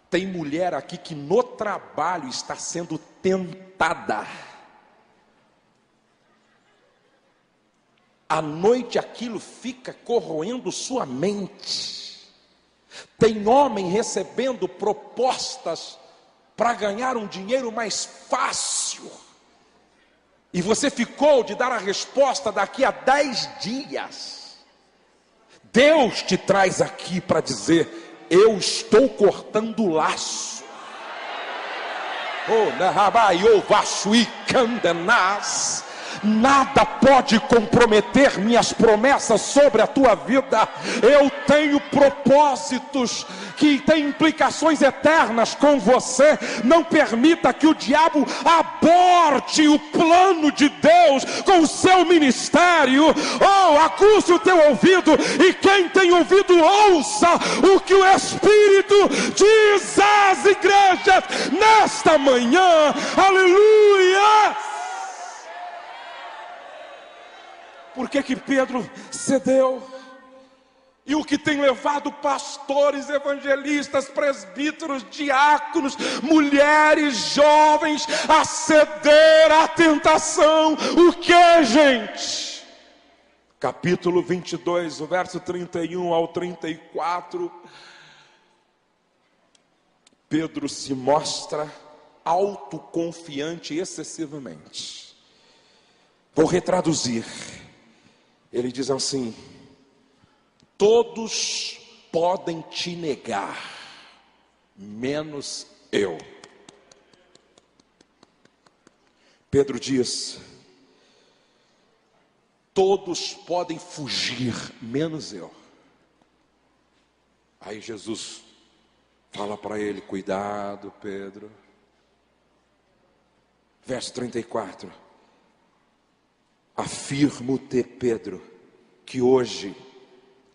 Tem mulher aqui que no trabalho está sendo tentada. À noite aquilo fica corroendo sua mente. Tem homem recebendo propostas para ganhar um dinheiro mais fácil. E você ficou de dar a resposta daqui a 10 dias. Deus te traz aqui para dizer: eu estou cortando o laço. nada pode comprometer minhas promessas sobre a tua vida. Eu tenho propósitos que têm implicações eternas com você. Não permita que o diabo aborte o plano de Deus com o seu ministério. Oh, acusa o teu ouvido, e quem tem ouvido ouça o que o Espírito diz às igrejas nesta manhã. Aleluia! Por que Pedro cedeu? E o que tem levado pastores, evangelistas, presbíteros, diáconos, mulheres, jovens a ceder à tentação? O que, gente? Capítulo 22, o verso 31 ao 34. Pedro se mostra autoconfiante excessivamente. Vou retraduzir. Ele diz assim: todos podem te negar, menos eu. Pedro diz: todos podem fugir, menos eu. Aí Jesus fala para ele: cuidado, Pedro. Verso 34. Afirmo-te, Pedro, que hoje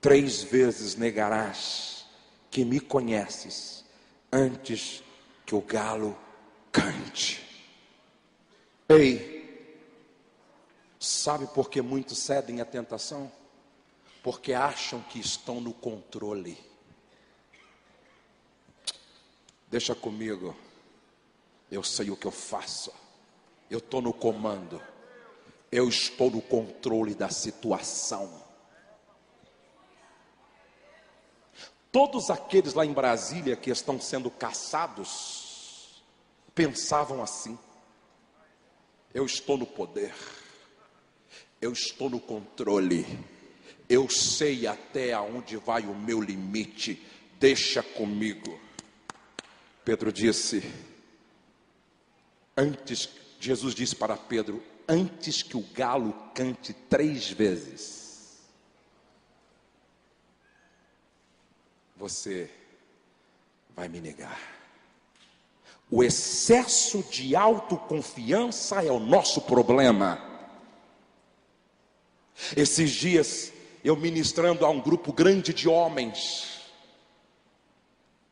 3 vezes negarás que me conheces, antes que o galo cante. Ei, sabe por que muitos cedem à tentação? Porque acham que estão no controle. Deixa comigo, eu sei o que eu faço, eu estou no comando, eu estou no controle da situação. Todos aqueles lá em Brasília que estão sendo caçados pensavam assim: eu estou no poder, eu estou no controle, eu sei até aonde vai o meu limite, deixa comigo. Pedro disse, Jesus disse para Pedro: antes que o galo cante 3 vezes, você vai me negar. O excesso de autoconfiança é o nosso problema. Esses dias, eu ministrando a um grupo grande de homens,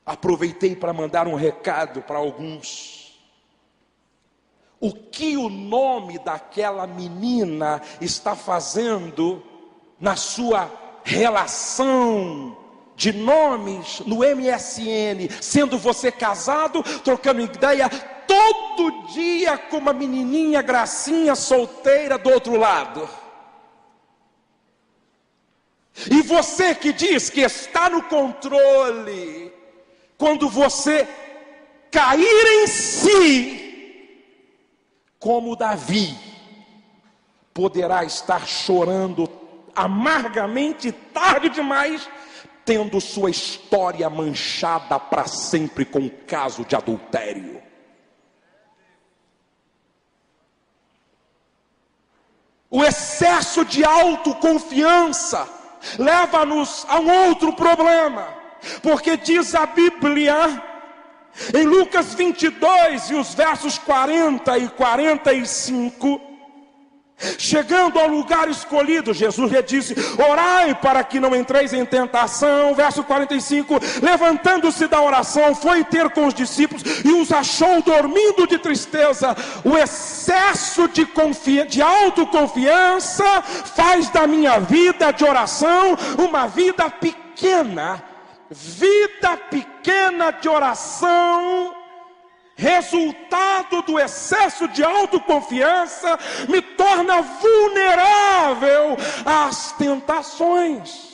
aproveitei para mandar um recado para alguns. O que o nome daquela menina está fazendo na sua relação de nomes no MSN, sendo você casado, trocando ideia todo dia com uma menininha gracinha solteira do outro lado? E você que diz que está no controle, quando você cair em si, como Davi, poderá estar chorando amargamente tarde demais, tendo sua história manchada para sempre com um caso de adultério. O excesso de autoconfiança leva-nos a um outro problema, porque diz a Bíblia, em Lucas 22 e os versos 40 e 45, chegando ao lugar escolhido, Jesus lhe disse: orai para que não entreis em tentação. Verso 45, levantando-se da oração, foi ter com os discípulos e os achou dormindo de tristeza. O excesso de autoconfiança faz da minha vida de oração uma vida pequena. Vida pequena de oração, resultado do excesso de autoconfiança, me torna vulnerável às tentações.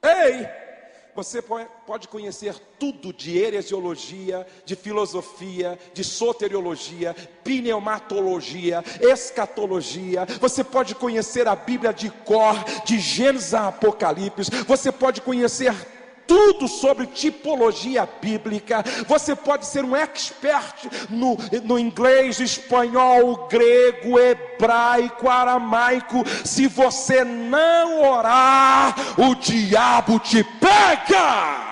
Ei, você pode conhecer tudo de heresiologia, de filosofia, de soteriologia, pneumatologia, escatologia. Você pode conhecer a Bíblia de cor, de Gênesis a Apocalipse. Você pode conhecer tudo sobre tipologia bíblica. Você pode ser um expert no inglês, espanhol, grego, hebraico, aramaico. Se você não orar, o diabo te pega.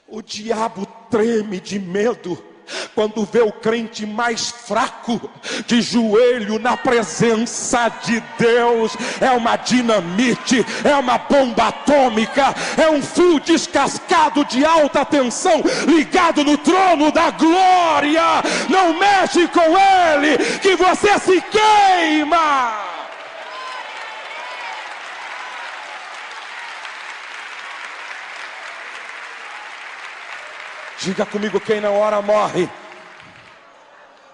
O diabo treme de medo quando vê o crente mais fraco de joelho na presença de Deus. É uma dinamite, é uma bomba atômica, é um fio descascado de alta tensão ligado no trono da glória. Não mexe com ele, que você se queima. Diga comigo: quem não ora morre.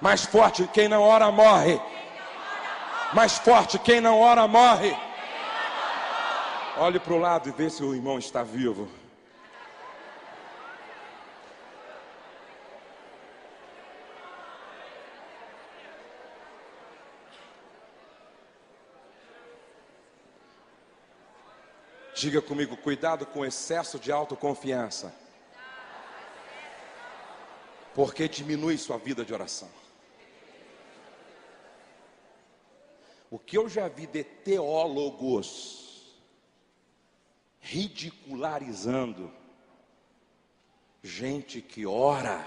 Mais forte: quem não ora morre. Mais forte: quem não ora morre. Olhe para o lado e vê se o irmão está vivo. Diga comigo: cuidado com o excesso de autoconfiança, porque diminui sua vida de oração. O que eu já vi de teólogos ridicularizando gente que ora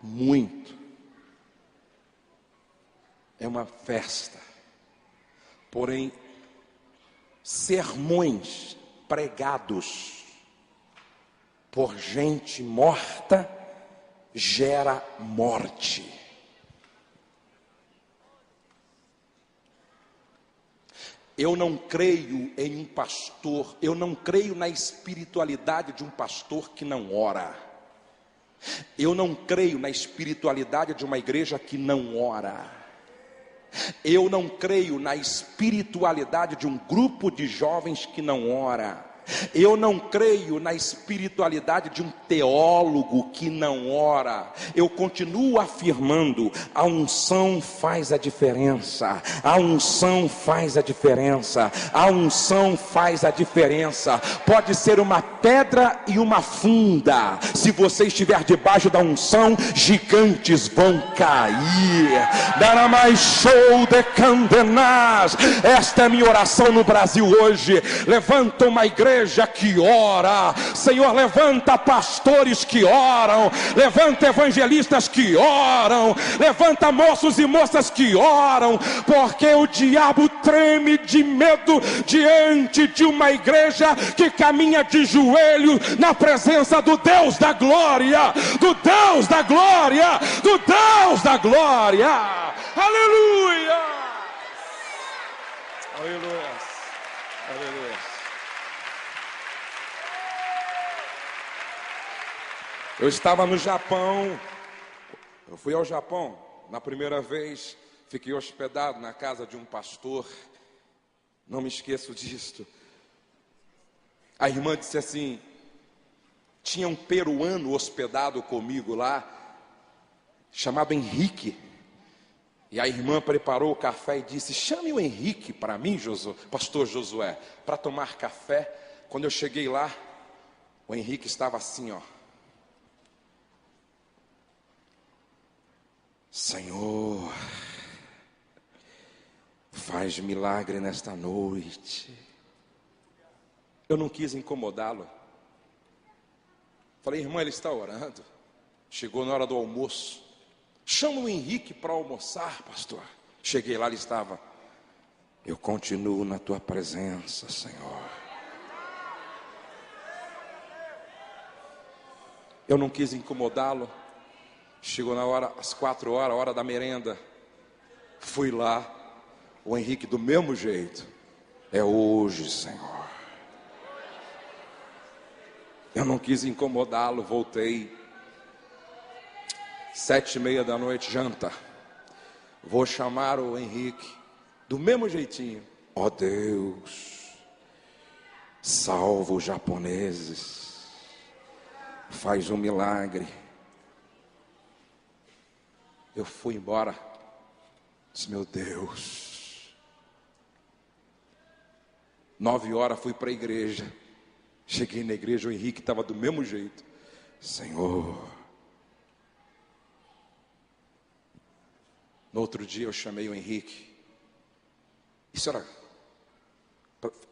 muito, é uma festa. Porém, sermões pregados por gente morta gera morte. Eu não creio em um pastor, eu não creio na espiritualidade de um pastor que não ora. Eu não creio na espiritualidade de uma igreja que não ora. Eu não creio na espiritualidade de um grupo de jovens que não ora. Eu não creio na espiritualidade de um teólogo que não ora. Eu continuo afirmando: a unção faz a diferença. A unção faz a diferença. A unção faz a diferença. Pode ser uma pedra e uma funda. Se você estiver debaixo da unção, gigantes vão cair. Dará mais show de condenas. Esta é a minha oração no Brasil hoje. Levanta uma igreja que ora. Senhor, levanta pastores que oram, levanta evangelistas que oram, levanta moços e moças que oram, porque o diabo treme de medo diante de uma igreja que caminha de joelho na presença do Deus da glória, do Deus da glória, do Deus da glória. Aleluia, aleluia, aleluia. Eu estava no Japão, eu fui ao Japão, na primeira vez, fiquei hospedado na casa de um pastor, não me esqueço disto. A irmã disse assim, tinha um peruano hospedado comigo lá, chamado Henrique, e a irmã preparou o café e disse: chame o Henrique para mim, pastor Josué, para tomar café. Quando eu cheguei lá, o Henrique estava assim, ó. Senhor, faz milagre nesta noite. Eu não quis incomodá-lo. Falei: irmã, ele está orando. Chegou na hora do almoço. Chama o Henrique para almoçar, pastor. Cheguei lá, ele estava: eu continuo na tua presença, Senhor. Eu não quis incomodá-lo. Chegou na hora, às 4 horas, a hora da merenda. Fui lá, o Henrique do mesmo jeito. É hoje, Senhor. Eu não quis incomodá-lo, voltei. 7:30 da noite, janta. Vou chamar o Henrique, do mesmo jeitinho. Ó Deus, salva os japoneses. Faz um milagre. Eu fui embora. Disse: meu Deus, 9 horas fui para a igreja. Cheguei na igreja, o Henrique estava do mesmo jeito. Senhor. No outro dia eu chamei o Henrique. Isso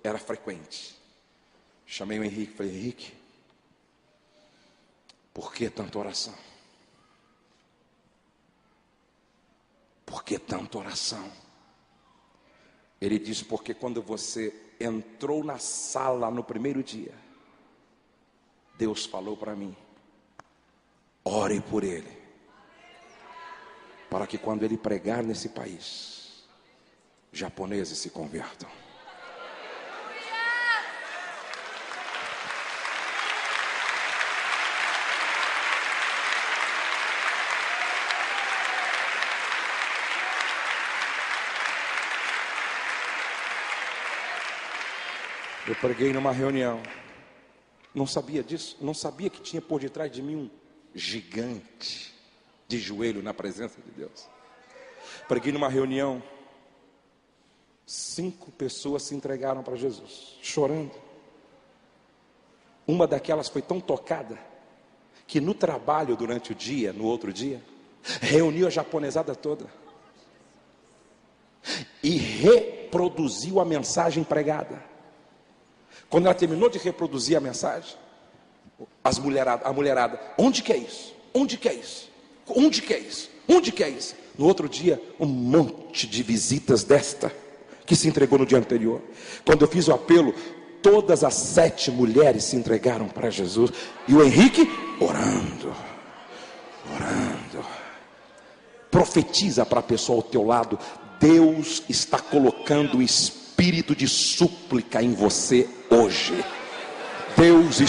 era frequente. Chamei o Henrique e falei: Henrique, por que tanta oração? Por que tanta oração? Ele disse: porque quando você entrou na sala no primeiro dia, Deus falou para mim: ore por ele, para que quando ele pregar nesse país, japoneses se convertam. Eu preguei numa reunião, não sabia disso, não sabia que tinha por detrás de mim um gigante de joelho na presença de Deus. Preguei numa reunião, 5 pessoas se entregaram para Jesus, chorando. Uma daquelas foi tão tocada, que no trabalho durante o dia, no outro dia, reuniu a japonesada toda, e reproduziu a mensagem pregada. Quando ela terminou de reproduzir a mensagem, a mulherada, onde que é isso? Onde que é isso? Onde que é isso? Onde que é isso? No outro dia, um monte de visitas desta, que se entregou no dia anterior. Quando eu fiz o apelo, todas as 7 mulheres se entregaram para Jesus. E o Henrique, orando. Profetiza para a pessoa ao teu lado: Deus está colocando o espírito de súplica em você hoje. Deus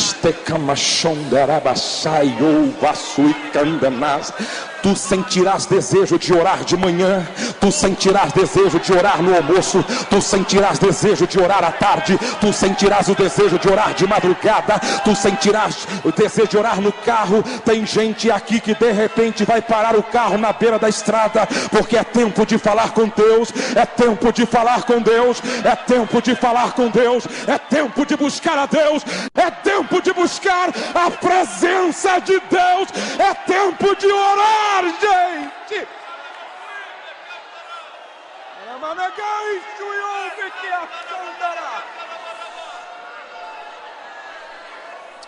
tu sentirás desejo de orar de manhã, tu sentirás desejo de orar no almoço, tu sentirás desejo de orar à tarde, tu sentirás o desejo de orar de madrugada, tu sentirás o desejo de orar no carro. Tem gente aqui que de repente vai parar o carro na beira da estrada, porque é tempo de falar com Deus, é tempo de falar com Deus, é tempo de falar com Deus, é tempo de buscar a Deus, é tempo de buscar a presença de Deus, é tempo de orar, gente.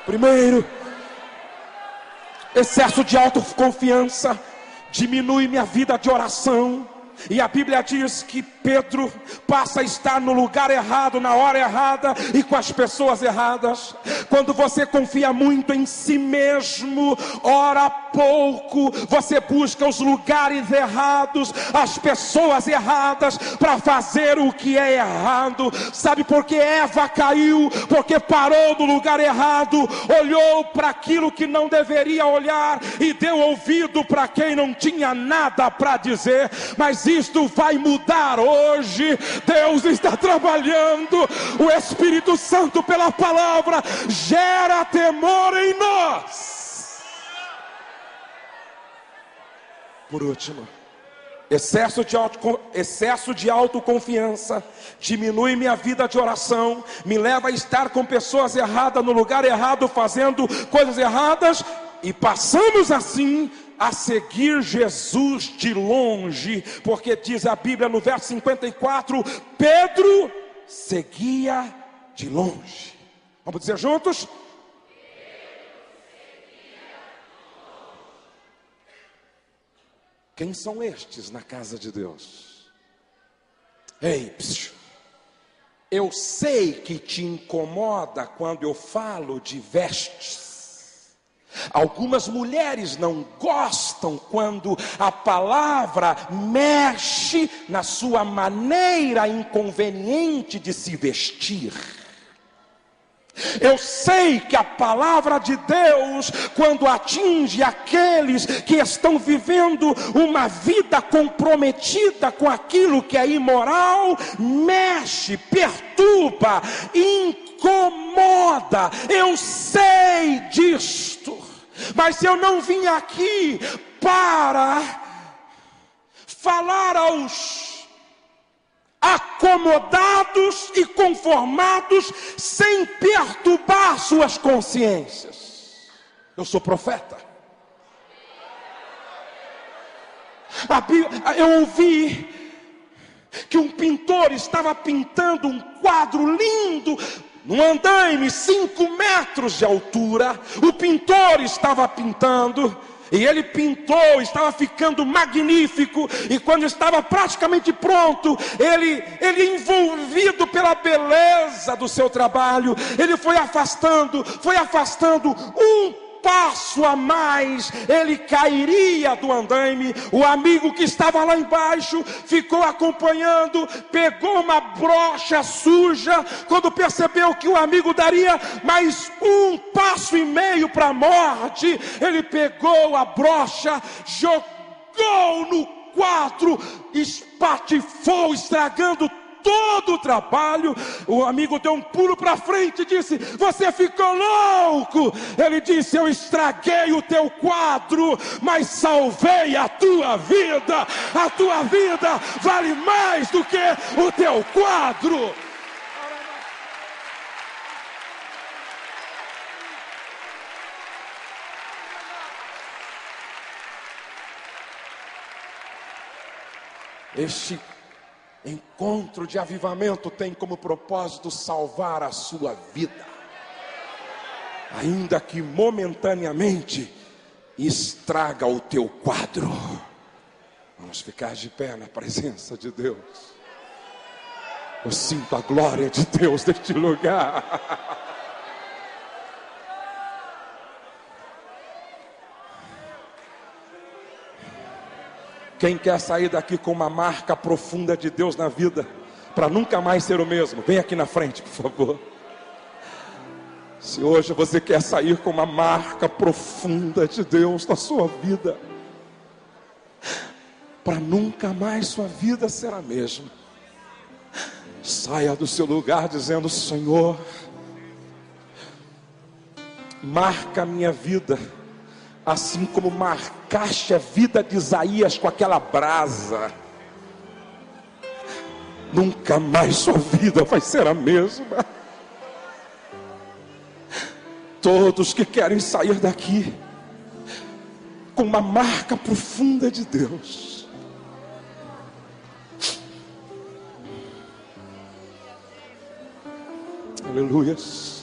Primeiro, excesso de autoconfiança diminui minha vida de oração. E a Bíblia diz que Pedro passa a estar no lugar errado, na hora errada e com as pessoas erradas. Quando você confia muito em si mesmo, ora pouco, você busca os lugares errados, as pessoas erradas para fazer o que é errado. Sabe por que Eva caiu? Porque parou no lugar errado, olhou para aquilo que não deveria olhar e deu ouvido para quem não tinha nada para dizer. Mas isto vai mudar hoje. Deus está trabalhando. O Espírito Santo, pela palavra, gera temor em nós. Por último, excesso de autoconfiança diminui minha vida de oração, me leva a estar com pessoas erradas, no lugar errado, fazendo coisas erradas, e passamos assim a seguir Jesus de longe, porque diz a Bíblia no verso 54, Pedro seguia de longe. Vamos dizer juntos? Quem são estes na casa de Deus? Ei, eu sei que te incomoda quando eu falo de vestes. Algumas mulheres não gostam quando a palavra mexe na sua maneira inconveniente de se vestir. Eu sei que a palavra de Deus, quando atinge aqueles que estão vivendo uma vida comprometida com aquilo que é imoral, mexe, perturba, incomoda. Eu sei disto, mas eu não vim aqui para falar acomodados e conformados, sem perturbar suas consciências. Eu sou profeta. Eu ouvi que um pintor estava pintando um quadro lindo, num andaime 5 metros de altura. O pintor estava pintando, e ele pintou, estava ficando magnífico, e quando estava praticamente pronto, ele envolvido pela beleza do seu trabalho, ele foi afastando um passo a mais, ele cairia do andaime. O amigo que estava lá embaixo ficou acompanhando, pegou uma brocha suja, quando percebeu que o amigo daria mais 1,5 passos para a morte, ele pegou a brocha, jogou no quadro, espatifou, estragando todo o trabalho. O amigo deu um pulo para frente e disse: você ficou louco? Ele disse: eu estraguei o teu quadro, mas salvei a tua vida. A tua vida vale mais do que o teu quadro. Este encontro de avivamento tem como propósito salvar a sua vida, ainda que momentaneamente estraga o teu quadro. Vamos ficar de pé na presença de Deus. Eu sinto a glória de Deus neste lugar. Quem quer sair daqui com uma marca profunda de Deus na vida, para nunca mais ser o mesmo, vem aqui na frente, por favor. Se hoje você quer sair com uma marca profunda de Deus na sua vida, para nunca mais sua vida ser a mesma, saia do seu lugar dizendo: Senhor, marca a minha vida, assim como marcaste a vida de Isaías com aquela brasa. Nunca mais sua vida vai ser a mesma. Todos que querem sair daqui com uma marca profunda de Deus, aleluias.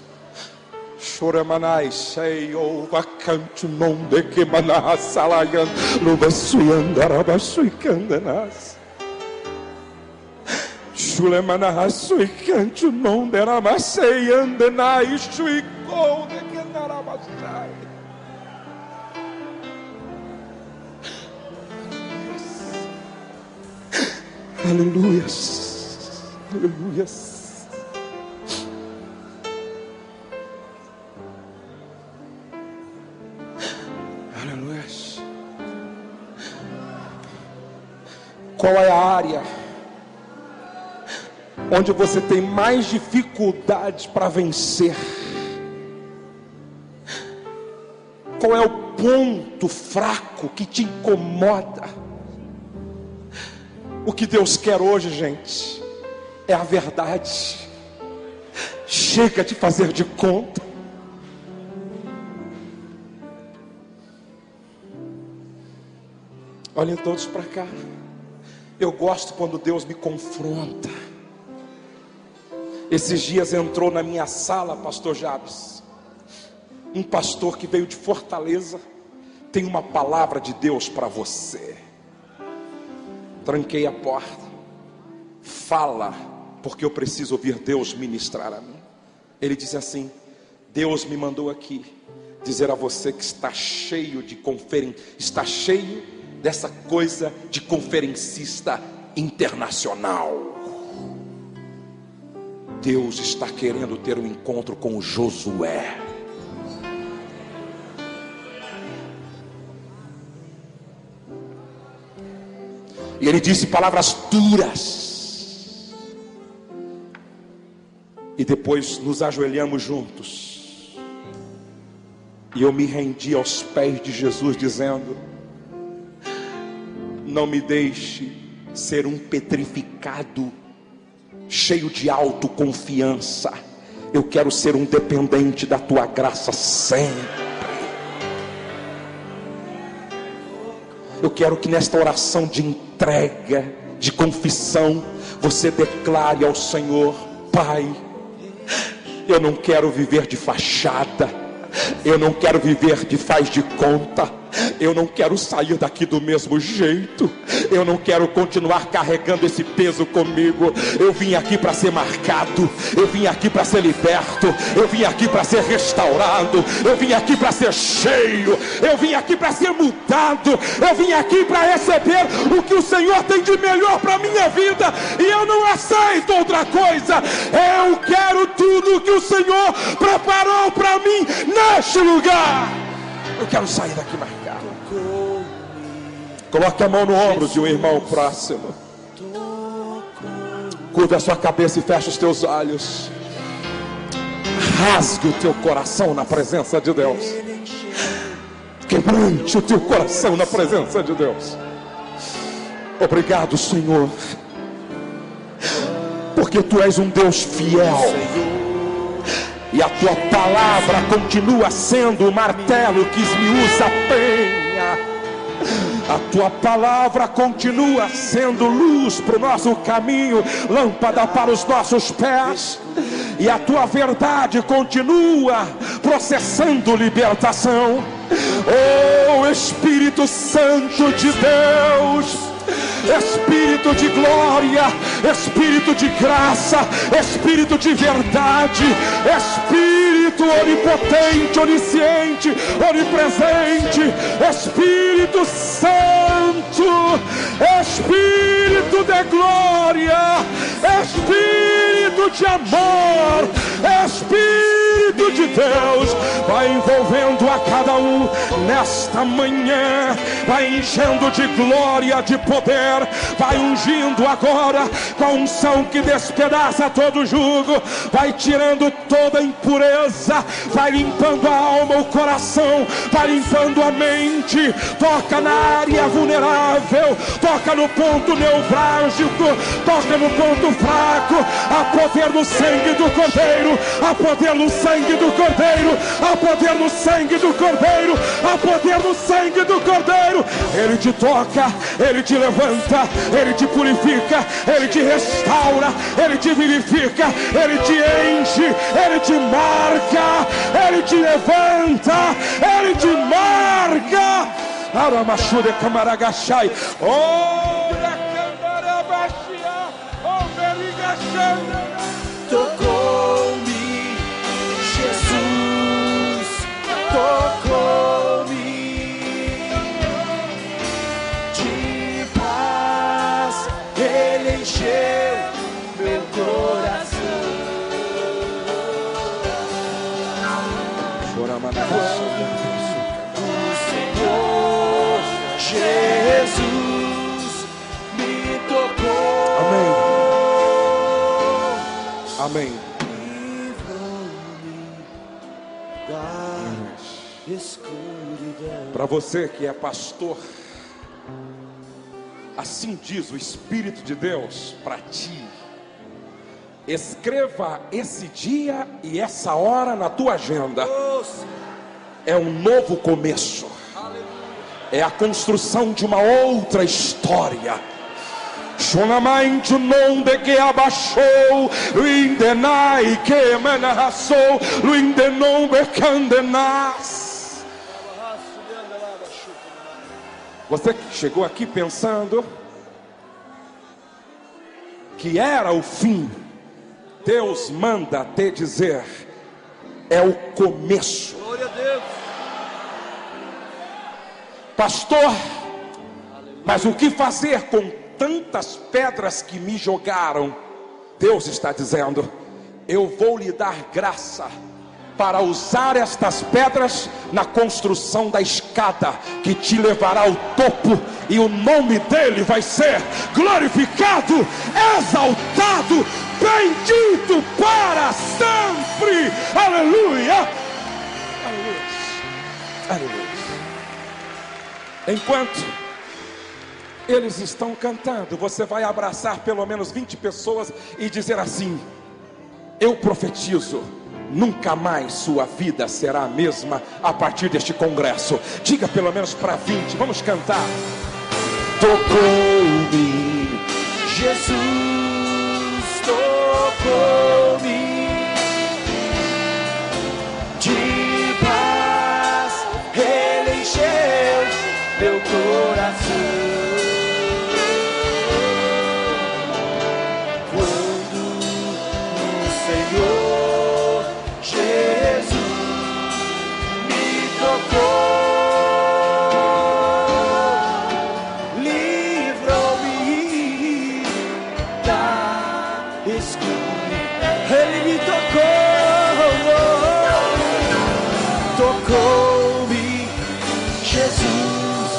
Choramanai Sheio Vacanto Nonde que Manas Salayan Lubasuyandarabasuicandanas Chulemanahasuicanto Nonde Ramaseiandanai Chuicou de que Narabasai. Aleluias, aleluias. Qual é a área onde você tem mais dificuldade para vencer? Qual é o ponto fraco que te incomoda? O que Deus quer hoje, gente, é a verdade. Chega de fazer de conta. Olhem todos para cá. Eu gosto quando Deus me confronta. Esses dias entrou na minha sala, pastor Jabes, um pastor que veio de Fortaleza. Tem uma palavra de Deus para você. Tranquei a porta. Fala, porque eu preciso ouvir Deus ministrar a mim. Ele disse assim: Deus me mandou aqui dizer a você que está cheio de está cheio dessa coisa de conferencista internacional. Deus está querendo ter um encontro com Josué. E ele disse palavras duras. E depois nos ajoelhamos juntos. E eu me rendi aos pés de Jesus dizendo: não me deixe ser um petrificado cheio de autoconfiança. Eu quero ser um dependente da tua graça sempre. Eu quero que nesta oração de entrega, de confissão, você declare ao Senhor: Pai, eu não quero viver de fachada, eu não quero viver de faz de conta, eu não quero sair daqui do mesmo jeito, eu não quero continuar carregando esse peso comigo. Eu vim aqui para ser marcado, eu vim aqui para ser liberto, eu vim aqui para ser restaurado, eu vim aqui para ser cheio, eu vim aqui para ser mudado, eu vim aqui para receber o que o Senhor tem de melhor para a minha vida, e eu não aceito outra coisa. Eu quero tudo que o Senhor preparou para mim neste lugar. Eu quero sair daqui marcado. Coloque a mão no ombro de um irmão próximo. Curva a sua cabeça e feche os teus olhos. Rasgue o teu coração na presença de Deus. Quebrante o teu coração na presença de Deus. Obrigado, Senhor, porque Tu és um Deus fiel, e a Tua palavra continua sendo o martelo que esmiuça a penha. A Tua palavra continua sendo luz para o nosso caminho, lâmpada para os nossos pés. E a Tua verdade continua processando libertação. Oh, Espírito Santo de Deus, Espírito de glória, Espírito de graça, Espírito de verdade, Espírito onipotente, onisciente, onipresente, Espírito Santo, Espírito de glória, Espírito de amor, Espírito de Deus, vai envolvendo a cada um nesta manhã, vai enchendo de glória, de poder, vai ungindo agora com a unção que despedaça todo jugo, vai tirando toda impureza, vai limpando a alma, o coração, vai limpando a mente. Toca na área vulnerável, toca no ponto nevrálgico, toca no ponto fraco. Há poder no sangue do Cordeiro, há poder no sangue do Cordeiro, há poder no sangue do Cordeiro, há poder no sangue do Cordeiro. Ele te toca, Ele te levanta, Ele te purifica, Ele te restaura, Ele te vivifica, Ele te enche, Ele te marca, Ele te levanta, Ele te marca. Aramashure Kamaragashai, ora Kamarabashia, oh Berigashanda. Tocou-me, Jesus, tocou-me, de paz Ele encheu meu coração. O Senhor Jesus me tocou. Amém. Para você que é pastor, assim diz o Espírito de Deus para ti: escreva esse dia e essa hora na tua agenda. É um novo começo, é a construção de uma outra história. Shonamante nonde que abaixou, luindenai que menaçou, luindenon becandenas. Você que chegou aqui pensando que era o fim, Deus manda te dizer: é o começo. Glória a Deus. Pastor, mas o que fazer com tantas pedras que me jogaram? Deus está dizendo: eu vou lhe dar graça para usar estas pedras na construção da escada que te levará ao topo, e o nome dele vai ser glorificado, exaltado, bendito para sempre. Aleluia, aleluia, aleluia. Enquanto Eles estão cantando. Você vai abraçar pelo menos 20 pessoas e dizer assim: eu profetizo, nunca mais sua vida será a mesma a partir deste congresso. Diga pelo menos para 20, vamos cantar. Tocou-me, Jesus tocou-me, de paz Ele encheu meu coração. Tocou-me, Jesus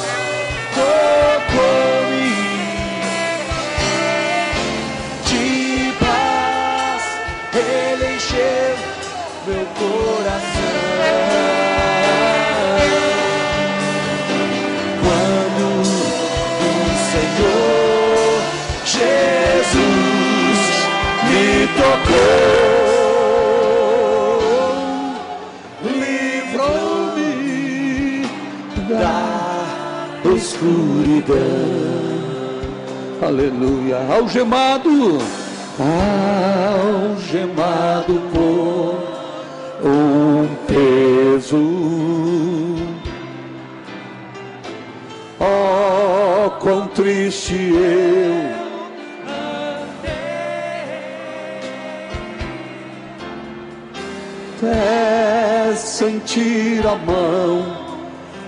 tocou-me, de paz Ele encheu meu coração. Quando o Senhor Jesus me tocou, escuridão, aleluia, algemado por um peso, oh, quão triste eu até sentir a mão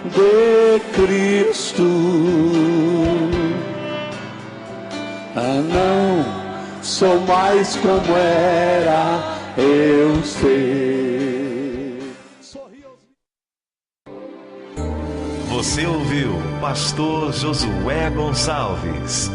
de Cristo. Não sou mais como era, eu sei. Você ouviu Pastor Josué Gonçalves.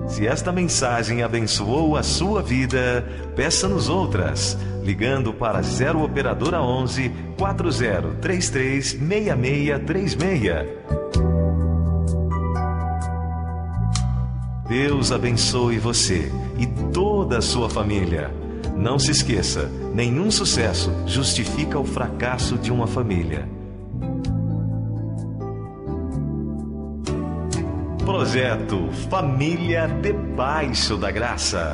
Se esta mensagem abençoou a sua vida, peça-nos outras, ligando para 0 Operadora 11 4033 6636. Deus abençoe você e toda a sua família. Não se esqueça, nenhum sucesso justifica o fracasso de uma família. Projeto Família Debaixo da Graça.